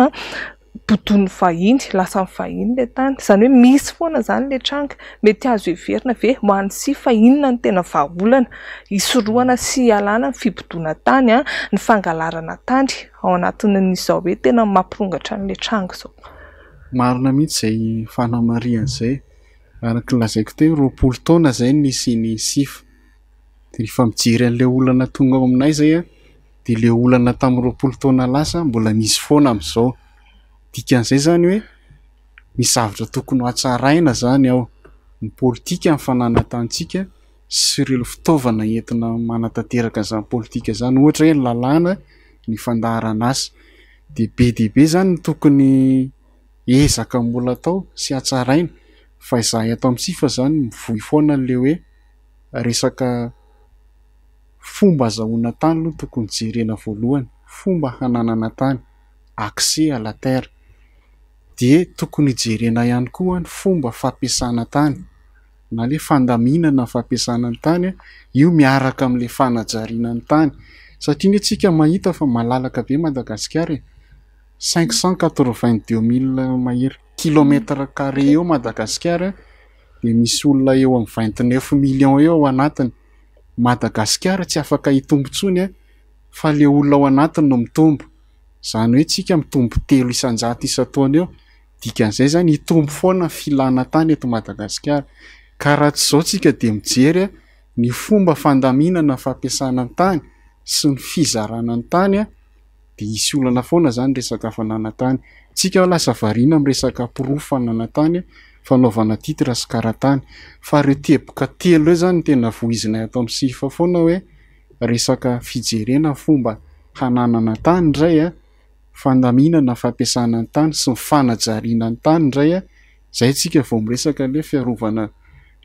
bodony vahiny lasa ny vahiny le tany izany hoe misy foana zany le tranga mety azo heverina ve ho an'ny sy fa inona ny tena vahaolana hisorohana sy alana ny fibodona tany ny fangalarana tany ao anatin'izao hoe tena mampirongatra an'le tranga zao. Marina mihitsy zay fanamariana zay. Araka lazaiko teo 20 taona zay nisy ny sifa. De rehefa mijery an'le olana tonga ao aminay zay de le olana tamin'ny 20 taona lasa mbola misy foana amin'izao. Dikan'izay zany hoe misy zavatra tokony ho hatsaraina zany ao. Ny politika ny fananatantsika sy ireo fitaovana entina manatanteraka izany politika izany ohatra hoe ny lalàna, ny fandaharana asa. De be zany tokony ezaka mbola atao sy hatsaraina fa izahay ato amin'ny sifa zany mivohy foana le hoe resaka fomba azahoana tany aloha tokony jerena voalohany, fomba hananana tany, accès à la terre. De tokony jerena ihany koa ny fomba fampiasana tany na le fandaminana fampiasana ny tany io miaraka amin'le fanajariana ny tany satria ny antsika mahita fa malalaka be Madagasikara 582 000 mahery kilomètre carré eo Madagasikara de misy olona eo amin'ny 29 millions eo ao anatiny. Madagasikara tsy afaka hitombotsony fa le olona ao anatiny no mitombo. Zany hoe tsika mitombo 3 isan-jato isan-taona eo. Dikan'izay zany hitombo foana filana tany eto Madagasikara. Ka raha tsy zao tsika de mijery ny fomba fandaminana fampiasana ny tany sy ny fizarana ny tany de hisy olana foana zany resaka fananantany. Tsika lasa variana amin'ny resaka pirofo-fananantany, fanaovana titra sy karatany. Fa ireo teboka telo eo zany tena voizinay ato amin'ny sifa foana hoe resaka fijerena fomba hananana tany indray fandaminana fampiasana ny tany sy ny fanajariana ny tany indray zay tsika vao miresaka le fiarovana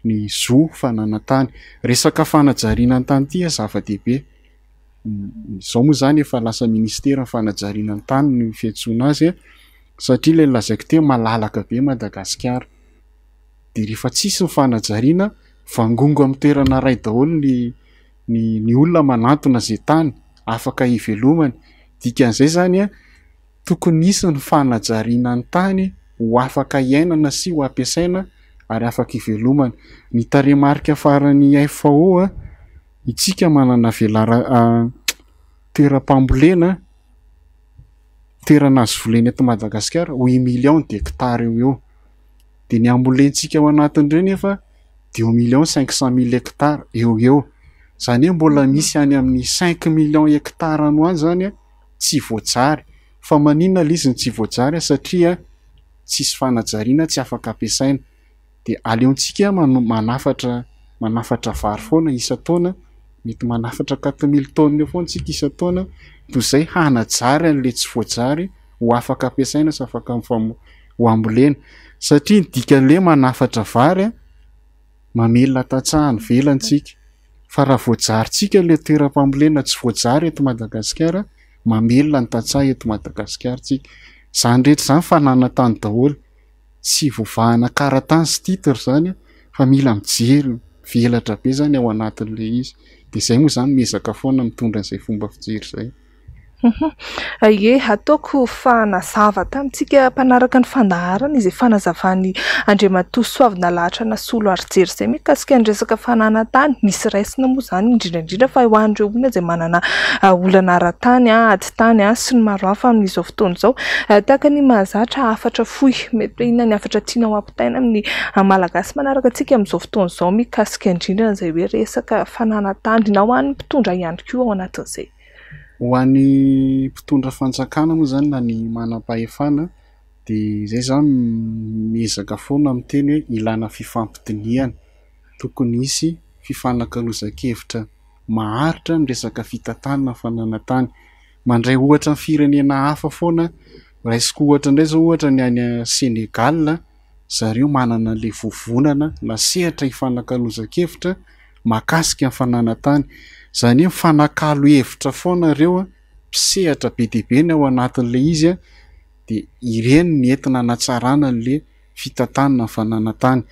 ny zo fananantany. Resaka fanajariana ny tany ity zava-dehibe. Izao moa zany efa lasa ministera fanajariana ny tany ny fiantsoana azy satria le lazaiko teo malalaka be Madagasikara. De rehefa tsisy ny fanajariana vangongo amin'ny toerana ray daholo ny olona manantona zay tany afaka hivelomany. Dikan'izay zany tokony nisy ny fanajariana ny tany ho afaka iainana sy ho ampiasaina ary afaka hivelomana. Ny taremarika faran'ny FAO itsika manana toeram-pambolena toerana azo volena eto Madagasikara 8 millions d'hectares eo. De ny ambolentsika ao anatin'ireny nefa de 1,500,000 hectares eo. Zany hoe mbola misy any amin'ny 5 millions hectares any zany tsy voajary. Fa maninona le izy ny tsy voajary satria tsisy fanajariana tsy afaka ampiasaina. De aleontsika manafatra vary foana isan-taona, mety manafatra 4000 tonnes eo foana tsika isan-taona toy izay hanajary an'le tsy voajary ho afaka ampiasaina sy afaka ho ambolena. Satria ny dikan'le manafatra vary mamelona tantsahany velantsika. Fa raha voajaritsika le toeram-pambolena tsy voajary eto Madagasikara mamelona ny tantsaha eto Madagasikara tsika. Zany rehetra zany fananantany daholo. Tsy voavahana karatany sy titra zany fa mila mijery velatra be zany ao anatin'le izy. De zay moa zany mezaka foana mitondra an'izay fomba fijery zay. Ie, ataoko fanazava tamintsika mpanaraka ny fandaharana izay fanazavany Andriamatoa Soavina Lahatra Nasolo Arijery izay mikasika ny resaka fananantany. Misy raisina moa zany indrindra fa ho an'ireo olona izay manana olana ara-tany, adi-tany sy ny maro hafa amin'izao fotoana izao. Tahaka ny mahazatra afatra fohy mety hoe inona ny afatra tiana ho ampitaina amin'ny malagasy manaraka antsika amin'izao fotoana izao mikasika indrindra izay hoe resaka fananantany na ho an'ny mpitondra ihany koa ao anatin'izay. Ho an'ny mpitondra fanjakana moa zany na ny manam-pahefana de zay zany miezaka foana miteny hoe ilana fifampidiniana. Tokony hisy fifanankalozan-kevitra maharitra miresaka fitantanana fananantany. Mandray ohatra amin'ny firenena hafa foana, raisiko ohatra indray zao ohatra ny any Senegal, zareo manana le vovonana na sehatra hifanankalozan-kevitra mahakasika ny fananantany. Zany hoe mifanakalo hevitra foana ireo, mpisehatra be dia be ny ao anatin'le izy dia ireny ny entina hanatsarana le fitantanana ny fananantany.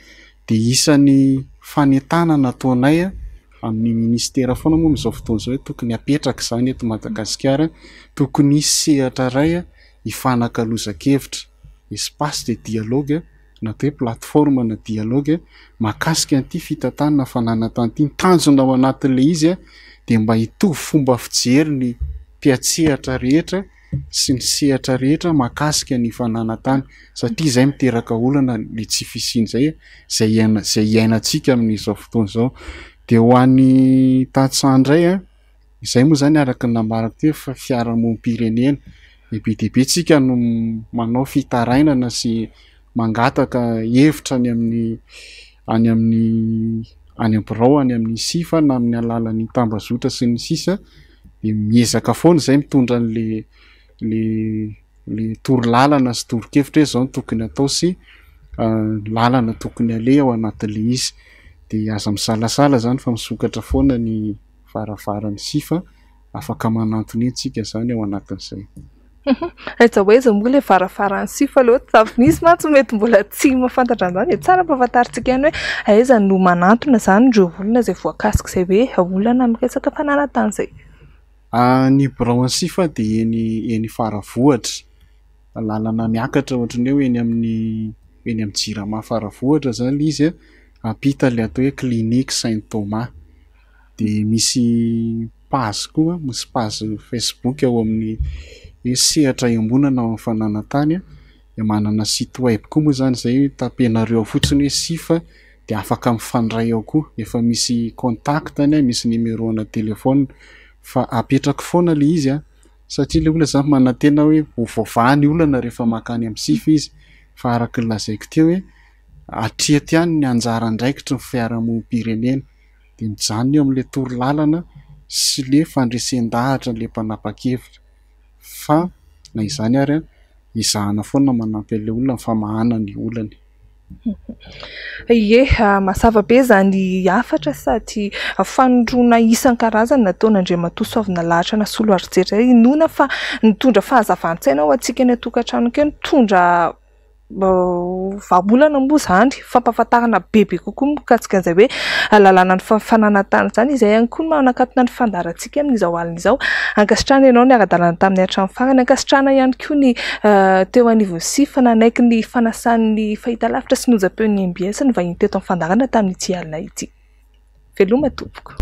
Dia isan'ny fanentanana nataonay amin'ny ministera foana moa amin'izao fotoana izao hoe tokony hapetraka izany eto Madagasikara, tokony hisy sehatra iray hifanankalozan-kevitra, espace de dialogue na hoe plateforme na dialogue mahakasika an'ity fitantanana fananantany ity. Ny tanjona ao anatin'le izy dia mba hitovy fomba fijery ny mpiatsehatra rehetra sy ny sehatra rehetra mahakasika ny fananantany, satria izay miteraka olana le tsy fisiany izay iainantsika amin'izao fotoana izao. Dia ho an'ny tantsaha indray izay moa zany araka nambarako teo fa fiarahamonim-pirenena be dia be tsika no manao fitarainana sy mangataka hevitra any amin'ny birao, any amin'ny sifa na amin'ny alalan'ny tambazotra sy ny sisa. Dia miezaka foana izay mitondra le torolalana sy toro-kevitra hoe zao no tokony atao sy lalana tokony aleha ao anatin'le izy. Dia aza misalasala zany fa misokatra foana ny varavaran'ny sifa, afaka manantona antsika zany ao anatin'izay. Rehetra hoe izy moa le varavaran'ny sifa loatra misy mantsy mety mbola tsy mahafantatra an'izany dia tsara ampahafantarintsika ihany hoe aiza no manantona zany ireo olona izay voakasika izay hoe olana miresaka fananantany izay. Ny birao sifa dia eny faravohatra, lalana miakatra ohatran'ny hoe eny amin'ny Jirama faravohatra zany izy ampita le atao hoe clinique Saint Thomas. Dia misy page koa, misy page Facebook ao amin'ny sehatra iambonana ao amin'ny fananantany, dia manana site web koa moa zany izay tapenareo fotsiny hoe sifa dia afaka mifandray ao koa. Efa misy contactany, misy numéro-na telefona, fa apetraka foana le izy satria le olona zany manantena hoe hovaovany olana rehefa makany amin'ny sifa izy. Fa araka ny lazaiko teo hoe hatreto ihany ny anjara andraikitry ny fiarahamonim-pirenena, dia mijanona eo amin'le torolalana sy le fandresen-dahatra le mpanapa-kevitra. Fa na izany ary izahana foana manampy an'ilay olona ny famahana ny olany. Ie, mazava be izany hafatra sady fanondroana isan-karazany nataon'Andriamatoa Soavinalahatra na Soloarijery inona fa nitondra fahazavan-tsaina ao antsika ny tokantrano kely, nitondra vahaolana moa zany, fampahafantarana bebe kokoa mikasika an'izay hoe lalàna ny fananantany izany. Izay ihany koa manakatona ny fandaharantsika amin'izao alina izao. Ankasitrana ianao ny ara-dalàna tamin'ny hatramin'ny farany, ankasitrana ihany koa ny teo anivon'ny sifa nanaiky ny fanasan'ny fahitalavitra sy ny onjam-peon'ny MBS ny vahiny teto amin'ny fandaharana tamin'ity alina ity. Veloma tompoko.